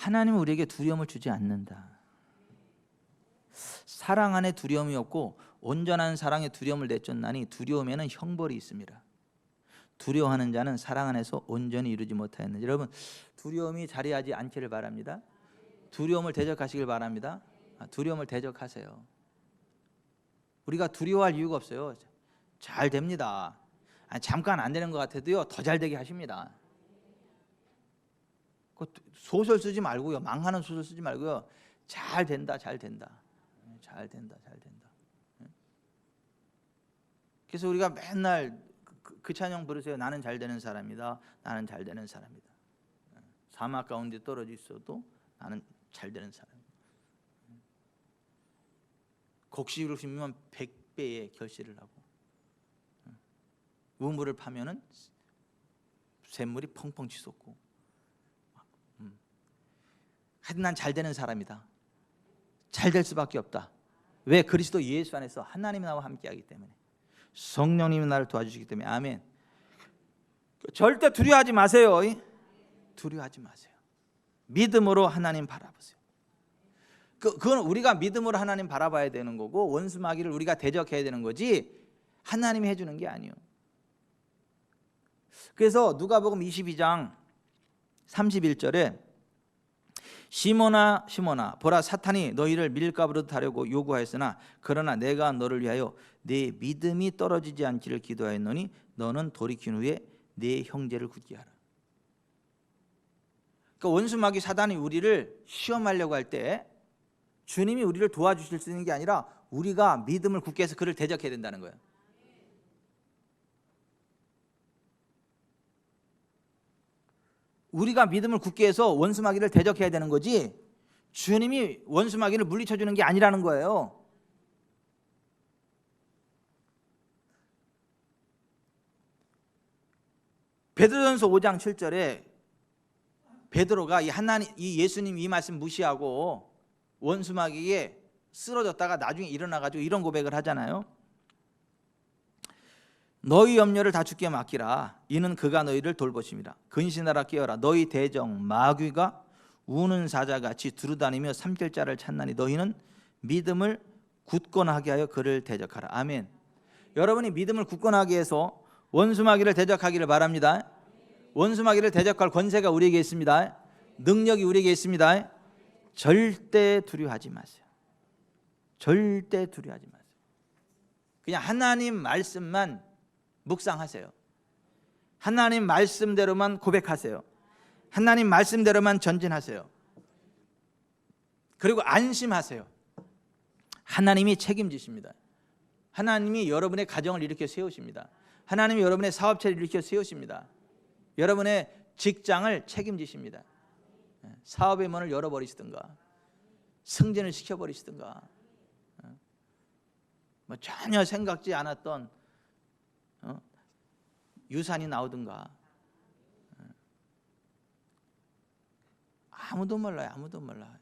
하나님은 우리에게 두려움을 주지 않는다. 사랑 안에 두려움이 없고 온전한 사랑에 두려움을 내쫓나니 두려움에는 형벌이 있습니다. 두려워하는 자는 사랑 안에서 온전히 이루지 못하였는지. 여러분, 두려움이 자리하지 않기를 바랍니다. 두려움을 대적하시길 바랍니다. 두려움을 대적하세요. 우리가 두려워할 이유가 없어요. 잘 됩니다. 잠깐 안 되는 것 같아도요, 더 잘 되게 하십니다. 소설 쓰지 말고요, 망하는 소설 쓰지 말고요, 잘 된다, 잘 된다, 잘 된다, 잘 된다. 그래서 우리가 맨날 그 찬양 부르세요. 나는 잘 되는 사람이다. 나는 잘 되는 사람이다. 사막 가운데 떨어져 있어도 나는 잘 되는 사람. 곡식을 심으면 100배의 결실을 하고, 우물을 파면은 샘물이 펑펑 치솟고. 하여튼 난 잘 되는 사람이다. 잘 될 수밖에 없다. 왜? 그리스도 예수 안에서 하나님이 나와 함께하기 때문에, 성령님이 나를 도와주시기 때문에. 아멘. 절대 두려워하지 마세요. 두려워하지 마세요. 믿음으로 하나님 바라보세요. 그건 우리가 믿음으로 하나님 바라봐야 되는 거고, 원수 마귀를 우리가 대적해야 되는 거지 하나님이 해주는 게 아니에요. 그래서 누가복음 22장 31절에 시몬아 시몬아 보라, 사탄이 너희를 밀가부로 타려고 요구하였으나 그러나 내가 너를 위하여 내 믿음이 떨어지지 않기를 기도하였노니 너는 돌이킨 후에 내 형제를 굳게 하라. 그러니까 원수 마귀 사단이 우리를 시험하려고 할 때 주님이 우리를 도와주실 수 있는 게 아니라 우리가 믿음을 굳게 해서 그를 대적해야 된다는 거예요. 우리가 믿음을 굳게 해서 원수 마귀를 대적해야 되는 거지, 주님이 원수 마귀를 물리쳐 주는 게 아니라는 거예요. 베드로전서 5장 7절에 베드로가 이 예수님 이 말씀 무시하고 원수 마귀에 쓰러졌다가 나중에 일어나 가지고 이런 고백을 하잖아요. 너희 염려를 다 주께 맡기라. 이는 그가 너희를 돌보심이라. 근신하라 깨어라. 너희 대적 마귀가 우는 사자같이 두루다니며 삼킬 자를 찾나니 너희는 믿음을 굳건하게 하여 그를 대적하라. 아멘. 여러분이 믿음을 굳건하게 해서 원수 마귀를 대적하기를 바랍니다. 원수 마귀를 대적할 권세가 우리에게 있습니다. 능력이 우리에게 있습니다. 절대 두려워하지 마세요. 절대 두려워하지 마세요. 그냥 하나님 말씀만 묵상하세요. 하나님 말씀대로만 고백하세요. 하나님 말씀대로만 전진하세요. 그리고 안심하세요. 하나님이 책임지십니다. 하나님이 여러분의 가정을 일으켜 세우십니다. 하나님이 여러분의 사업체를 일으켜 세우십니다. 여러분의 직장을 책임지십니다. 사업의 문을 열어버리시든가 승진을 시켜버리시든가, 전혀 생각지 않았던 유산이 나오든가, 아무도 몰라요. 아무도 몰라요.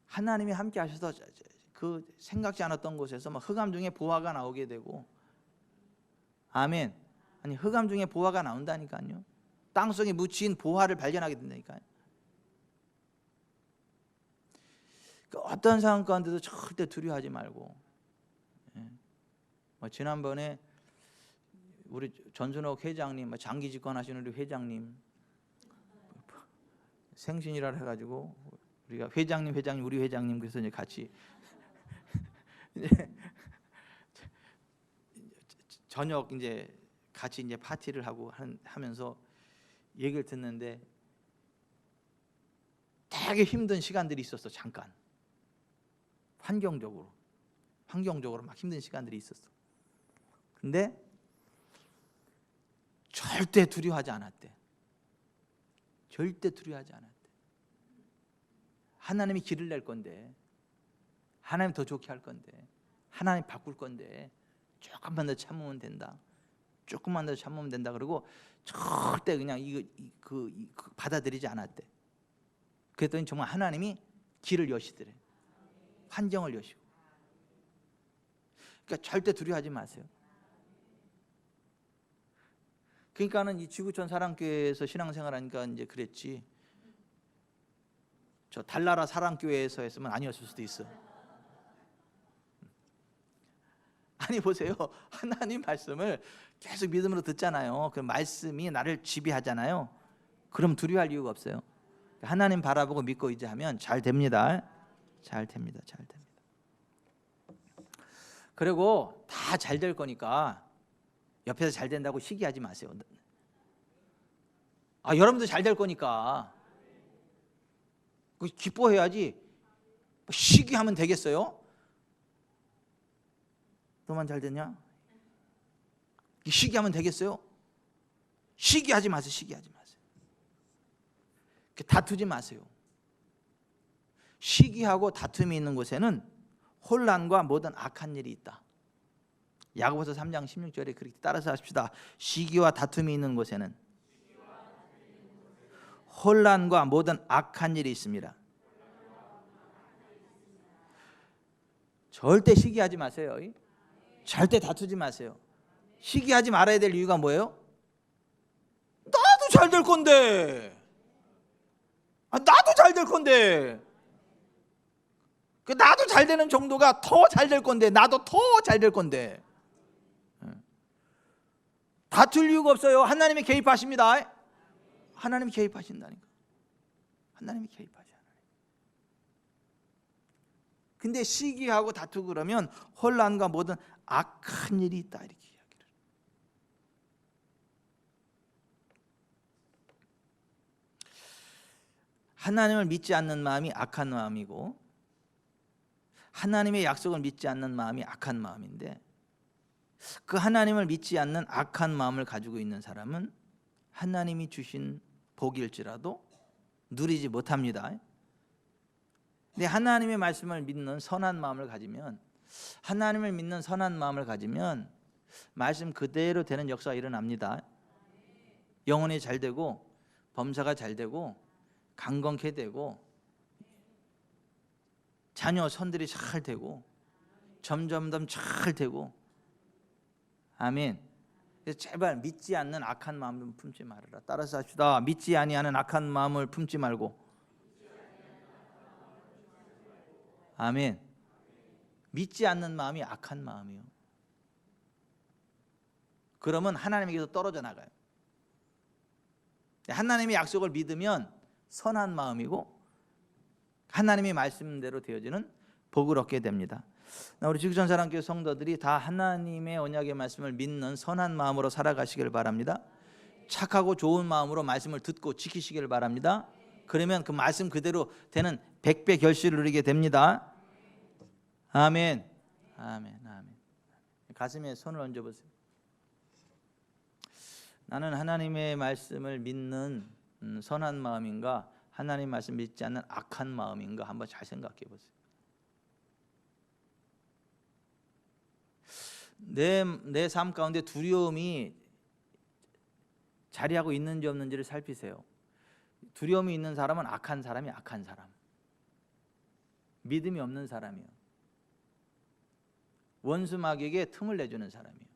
하나님이 함께 하셔서 그 생각지 않았던 곳에서 흑암 중에 보화가 나오게 되고, 아멘. 아니, 흑암 중에 보화가 나온다니까요. 땅속에 묻힌 보화를 발견하게 된다니까요. 어떤 상황 가운데도 절대 두려워하지 말고, 지난번에 우리 전순옥 회장님, 장기 집권하시는 우리 회장님 생신이라 해가지고 우리가 회장님 우리 회장님 그래서 이제 같이 저녁 이제 같이 이제 파티를 하고 하면서 얘기를 듣는데 되게 힘든 시간들이 있었어. 잠깐 환경적으로 막 힘든 시간들이 있었어. 근데 절대 두려워하지 않았대. 절대 두려워하지 않았대. 하나님이 길을 낼 건데, 하나님 더 좋게 할 건데, 하나님 바꿀 건데 조금만 더 참으면 된다. 조금만 더 참으면 된다. 그러고 절대 그냥 이거 받아들이지 않았대. 그랬더니 정말 하나님이 길을 여시더래. 환경을 여시고. 그러니까 절대 두려워하지 마세요. 그러니까는 이 지구촌 사랑교회에서 신앙생활하니까 이제 그랬지. 저 달나라 사랑교회에서 했으면 아니었을 수도 있어. 아니 보세요. 하나님 말씀을 계속 믿음으로 듣잖아요. 그 말씀이 나를 지배하잖아요. 그럼 두려워할 이유가 없어요. 하나님 바라보고 믿고 의지하면 잘 됩니다. 잘 됩니다. 잘 됩니다. 그리고 다 잘 될 거니까 옆에서 잘 된다고 시기하지 마세요. 여러분도 잘 될 거니까 기뻐해야지. 시기하면 되겠어요? 너만 잘 됐냐? 시기하면 되겠어요? 시기하지 마세요. 시기하지 마세요. 다투지 마세요. 시기하고 다툼이 있는 곳에는 혼란과 모든 악한 일이 있다. 야고보서 3장 16절에 그렇게 따라서 하십시다. 시기와 다툼이 있는 곳에는 혼란과 모든 악한 일이 있습니다. 절대 시기하지 마세요. 절대 다투지 마세요. 시기하지 말아야 될 이유가 뭐예요? 나도 잘 될 건데. 나도 잘 될 건데. 나도 잘 되는 정도가 더 잘 될 건데, 나도 더 잘 될 건데. 다툴 이유가 없어요. 하나님이 개입하십니다. 하나님이 개입하신다니까. 하나님이 개입하셔. 근데 시기하고 다투고 그러면 혼란과 모든 악한 일이 있다 이렇게 이야기를. 하나님을 믿지 않는 마음이 악한 마음이고 하나님의 약속을 믿지 않는 마음이 악한 마음인데 그 하나님을 믿지 않는 악한 마음을 가지고 있는 사람은 하나님이 주신 복일지라도 누리지 못합니다. 근데 하나님의 말씀을 믿는 선한 마음을 가지면 하나님을 믿는 선한 마음을 가지면 말씀 그대로 되는 역사가 일어납니다. 영혼이 잘 되고 범사가 잘 되고 강건케 되고 자녀 손들이 잘 되고 점점점 잘 되고 아멘. 제발 믿지 않는 악한 마음을 품지 말아라. 따라서 합시다. 믿지 아니하는 악한 마음을 품지 말고. 아멘. 믿지 않는 마음이 악한 마음이요. 그러면 하나님에게서 떨어져 나가요. 하나님의 약속을 믿으면 선한 마음이고 하나님의 말씀대로 되어지는 복을 얻게 됩니다. 우리 지구촌 사랑교회 성도들이 다 하나님의 언약의 말씀을 믿는 선한 마음으로 살아가시길 바랍니다. 착하고 좋은 마음으로 말씀을 듣고 지키시길 바랍니다. 그러면 그 말씀 그대로 되는 100배 결실을 누리게 됩니다. 아멘. 아멘. 아멘. 가슴에 손을 얹어 보세요. 나는 하나님의 말씀을 믿는 선한 마음인가 하나님 말씀 믿지 않는 악한 마음인가 한번 잘 생각해 보세요. 내 삶 가운데 두려움이 자리하고 있는지 없는지를 살피세요. 두려움이 있는 사람은 악한 사람이 악한 사람. 믿음이 없는 사람이요. 원수 마귀에게 틈을 내주는 사람이요.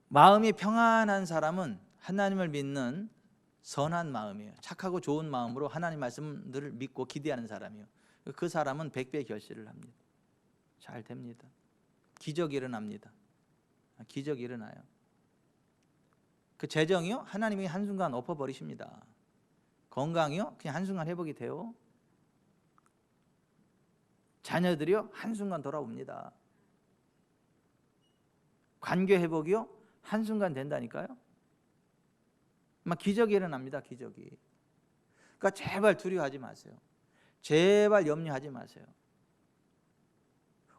마음이 평안한 사람은 하나님을 믿는 선한 마음이에요. 착하고 좋은 마음으로 하나님 말씀들을 믿고 기대하는 사람이에요. 그 사람은 100배 결실을 합니다. 잘 됩니다. 기적이 일어납니다. 기적이 일어나요. 그 재정이요? 하나님이 한순간 엎어버리십니다. 건강이요? 그냥 한순간 회복이 돼요. 자녀들이요? 한순간 돌아옵니다. 관계 회복이요? 한순간 된다니까요. 막 기적이 일어납니다. 기적이. 그러니까 제발 두려워하지 마세요. 제발 염려하지 마세요.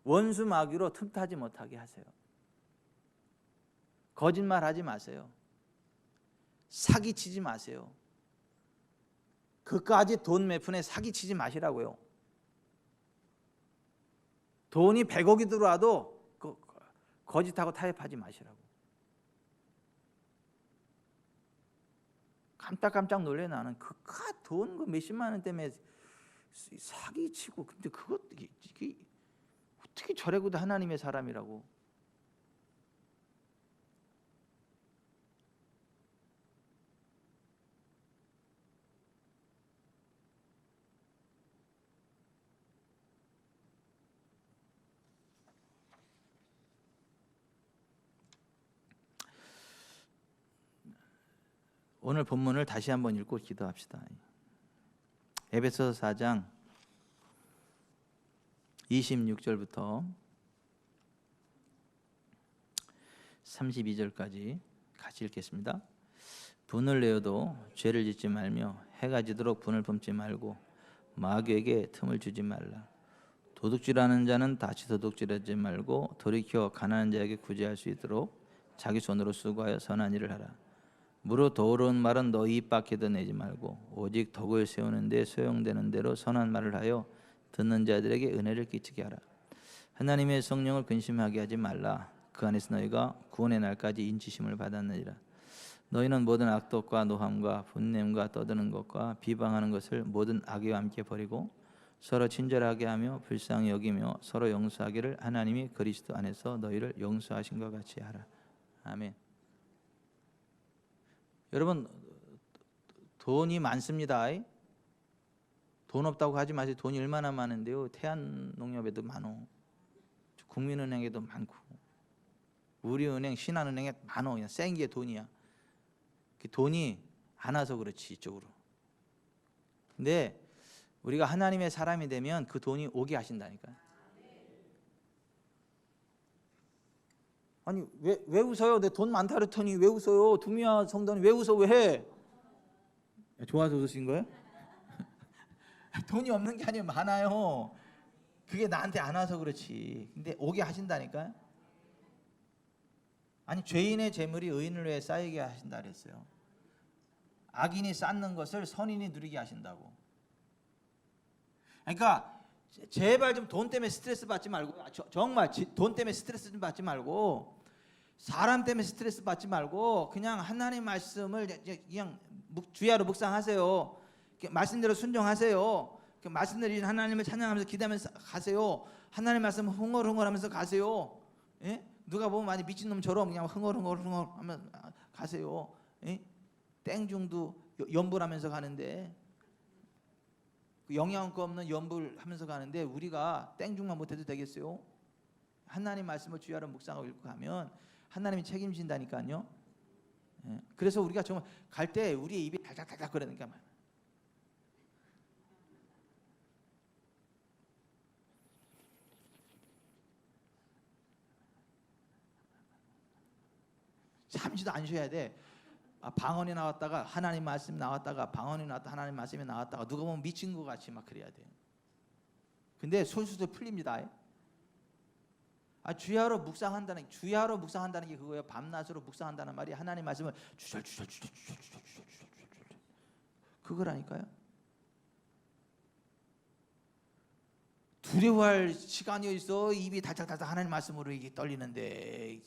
원수 마귀로 틈타지 못하게 하세요. 거짓말하지 마세요. 사기치지 마세요. 그까지 돈 몇 푼에 사기치지 마시라고요. 돈이 100억이 들어와도 거짓하고 타협하지 마시라고. 깜짝깜짝 놀래. 나는 그깟 돈 몇십만 원 때문에 사기치고 근데 그것 이게 어떻게 저래고도 하나님의 사람이라고. 오늘 본문을 다시 한번 읽고 기도합시다. 에베소서 4장 26절부터 32절까지 같이 읽겠습니다. 분을 내어도 죄를 짓지 말며 해가 지도록 분을 품지 말고 마귀에게 틈을 주지 말라. 도둑질하는 자는 다시 도둑질하지 말고 돌이켜 가난한 자에게 구제할 수 있도록 자기 손으로 수고하여 선한 일을 하라. 무릇 더러운 말은 너 입 밖에도 내지 말고 오직 덕을 세우는 데 소용되는 대로 선한 말을 하여 듣는 자들에게 은혜를 끼치게 하라. 하나님의 성령을 근심하게 하지 말라. 그 안에서 너희가 구원의 날까지 인치심을 받았느니라. 너희는 모든 악독과 노함과 분냄과 떠드는 것과 비방하는 것을 모든 악의와 함께 버리고 서로 친절하게 하며 불쌍히 여기며 서로 용서하기를 하나님이 그리스도 안에서 너희를 용서하신 것 같이 하라. 아멘. 여러분, 돈이 많습니다. 돈 없다고 하지 마세요. 돈이 얼마나 많은데요. 태안농협에도 많어, 국민은행에도 많고, 우리은행, 신한은행에 많어. 그냥 센 게 돈이야. 돈이 안 와서 그렇지 이쪽으로. 근데 우리가 하나님의 사람이 되면 그 돈이 오게 하신다니까요. 아니 왜 웃어요? 내 돈 많다 그랬더니 왜 웃어요? 두미야 성도님 왜 웃어? 왜 해? 좋아서 웃으신 거예요? 돈이 없는 게 아니라 많아요. 그게 나한테 안 와서 그렇지. 근데 오게 하신다니까요. 아니 죄인의 재물이 의인을 위해 쌓이게 하신다 그랬어요. 악인이 쌓는 것을 선인이 누리게 하신다고. 그러니까 제발 좀 돈 때문에 스트레스 받지 말고, 정말 돈 때문에 스트레스 좀 받지 말고, 사람 때문에 스트레스 받지 말고 그냥 하나님 말씀을 그냥 주야로 묵상하세요. 말씀대로 순종하세요. 말씀대로 하나님을 찬양하면서 기도하면서 가세요. 하나님 말씀 흥얼흥얼하면서 가세요. 예? 누가 보면 많이 미친놈처럼 그냥 흥얼흥얼하면 가세요. 예? 땡중도 연불하면서 가는데, 영양가 없는 연불하면서 가는데 우리가 땡중만 못해도 되겠어요? 하나님 말씀을 주야로 묵상하고 읽고 가면 하나님이 책임진다니까요. 예. 그래서 우리가 정말 갈 때 우리의 입이 달짝달짝 거리니까 말이야. 잠시도 안 쉬어야 돼. 방언이 나왔다가 하나님 말씀 나왔다가 방언이 나왔다 하나님 말씀이 나왔다가 누가 보면 미친 것 같이 막 그래야 돼. 근데 솔솔 풀립니다. 주야로 묵상한다는 게 그거예요. 밤낮으로 묵상한다는 말이 하나님 말씀을 주절 그거라니까요. 두려워할 시간이 있어. 입이 달짝달짝 하나님 말씀으로 이게 떨리는데.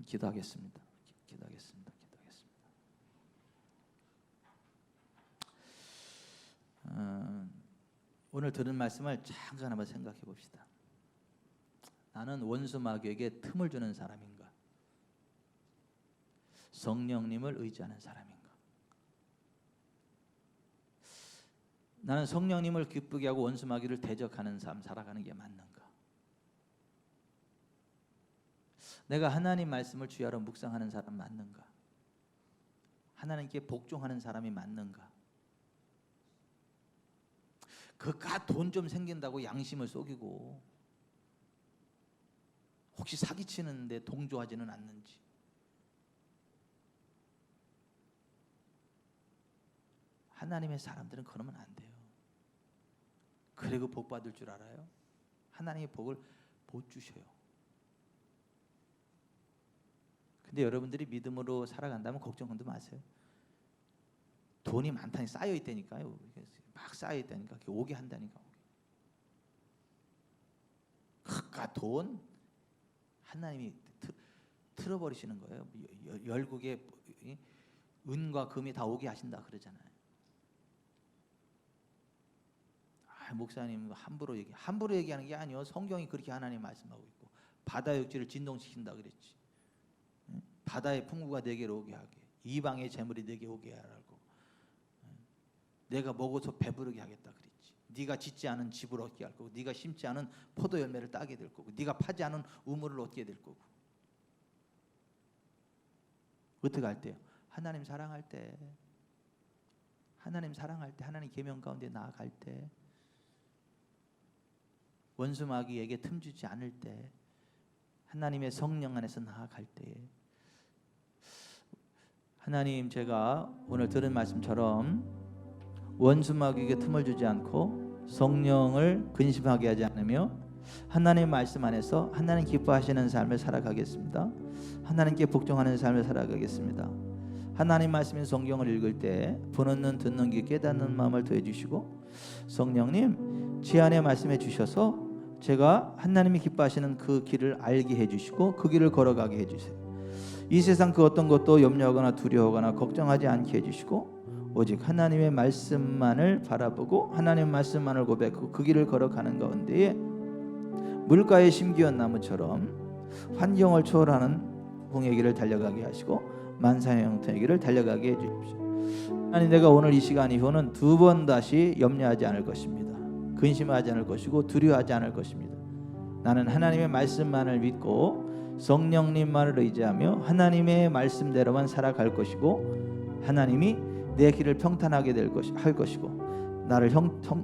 기도하겠습니다. 오늘 들은 말씀을 잠깐 한번 생각해 봅시다. 나는 원수 마귀에게 틈을 주는 사람인가? 성령님을 의지하는 사람인가? 나는 성령님을 기쁘게 하고 원수 마귀를 대적하는 삶 살아가는 게 맞는가? 내가 하나님 말씀을 주야로 묵상하는 사람 맞는가? 하나님께 복종하는 사람이 맞는가? 그깟 돈 좀 생긴다고 양심을 속이고 혹시 사기치는데 동조하지는 않는지. 하나님의 사람들은 그러면 안 돼요. 그리고 복 받을 줄 알아요? 하나님의 복을 못 주셔요. 근데 여러분들이 믿음으로 살아간다면 걱정도 마세요. 돈이 많다니 쌓여 있다니까요. 막 쌓여 있다니까. 오게 한다니까. 그깟 돈 하나님이 틀어버리시는 거예요. 열국에 은과 금이 다 오게 하신다 그러잖아요. 목사님 함부로 얘기하는 게 아니요. 성경이 그렇게 하나님 말씀하고 있고, 바다 육지를 진동시킨다 그랬지. 바다의 풍부가 내게로 오게 하게, 이방의 재물이 내게 오게 하라고. 내가 먹어서 배부르게 하겠다 그랬지. 네가 짓지 않은 집을 얻게 할 거고, 네가 심지 않은 포도 열매를 따게 될 거고, 네가 파지 않은 우물을 얻게 될 거고. 어떻게 할 때요? 하나님 사랑할 때, 하나님 계명 가운데 나아갈 때, 원수 마귀에게 틈주지 않을 때, 하나님의 성령 안에서 나아갈 때, 하나님, 제가 오늘 들은 말씀처럼 원수 마귀에게 틈을 주지 않고 성령을 근심하게 하지 않으며 하나님의 말씀 안에서 하나님 기뻐하시는 삶을 살아가겠습니다. 하나님께 복종하는 삶을 살아가겠습니다. 하나님 말씀인 성경을 읽을 때 보는 눈, 듣는 귀, 깨닫는 마음을 더해 주시고, 성령님 제 안에 말씀해 주셔서 제가 하나님이 기뻐하시는 그 길을 알게 해주시고 그 길을 걸어가게 해주세요. 이 세상 그 어떤 것도 염려하거나 두려워하거나 걱정하지 않게 해주시고, 오직 하나님의 말씀만을 바라보고 하나님의 말씀만을 고백하고 그 길을 걸어가는 가운데에 물가에 심기운 나무처럼 환경을 초월하는 홍해 길을 달려가게 하시고 만사의 형통의 길을 달려가게 해주십시오. 아니, 내가 오늘 이 시간 이후는 두 번 다시 염려하지 않을 것입니다. 근심하지 않을 것이고 두려워하지 않을 것입니다. 나는 하나님의 말씀만을 믿고 성령님만을 의지하며 하나님의 말씀대로만 살아갈 것이고, 하나님이 내 길을 평탄하게 할 것이고, 나를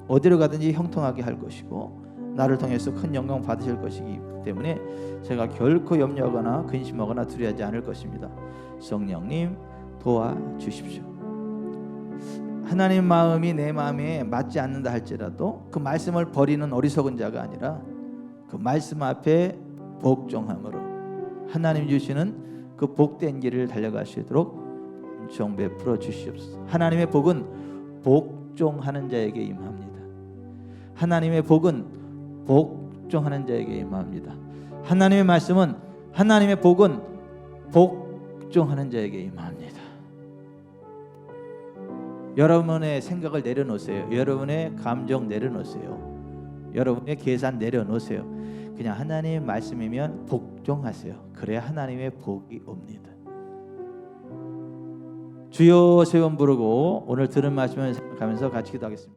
어디로 가든지 형통하게 할 것이고, 나를 통해서 큰 영광 받으실 것이기 때문에 제가 결코 염려하거나 근심하거나 두려워하지 않을 것입니다. 성령님 도와주십시오. 하나님 마음이 내 마음에 맞지 않는다 할지라도 그 말씀을 버리는 어리석은 자가 아니라 그 말씀 앞에 복종함으로 하나님 주시는 그 복된 길을 달려갈 수 있도록 은총 베풀어 주시옵소서. 하나님의 복은 복종하는 자에게 임합니다. 하나님의 복은 복종하는 자에게 임합니다. 하나님의 말씀은, 하나님의 복은 복종하는 자에게 임합니다. 여러분의 생각을 내려놓으세요. 여러분의 감정 내려놓으세요. 여러분의 계산 내려놓으세요. 그냥 하나님의 말씀이면 복종하세요. 그래야 하나님의 복이 옵니다. 주여 세 번 부르고 오늘 들은 말씀을 생각하면서 같이 기도하겠습니다.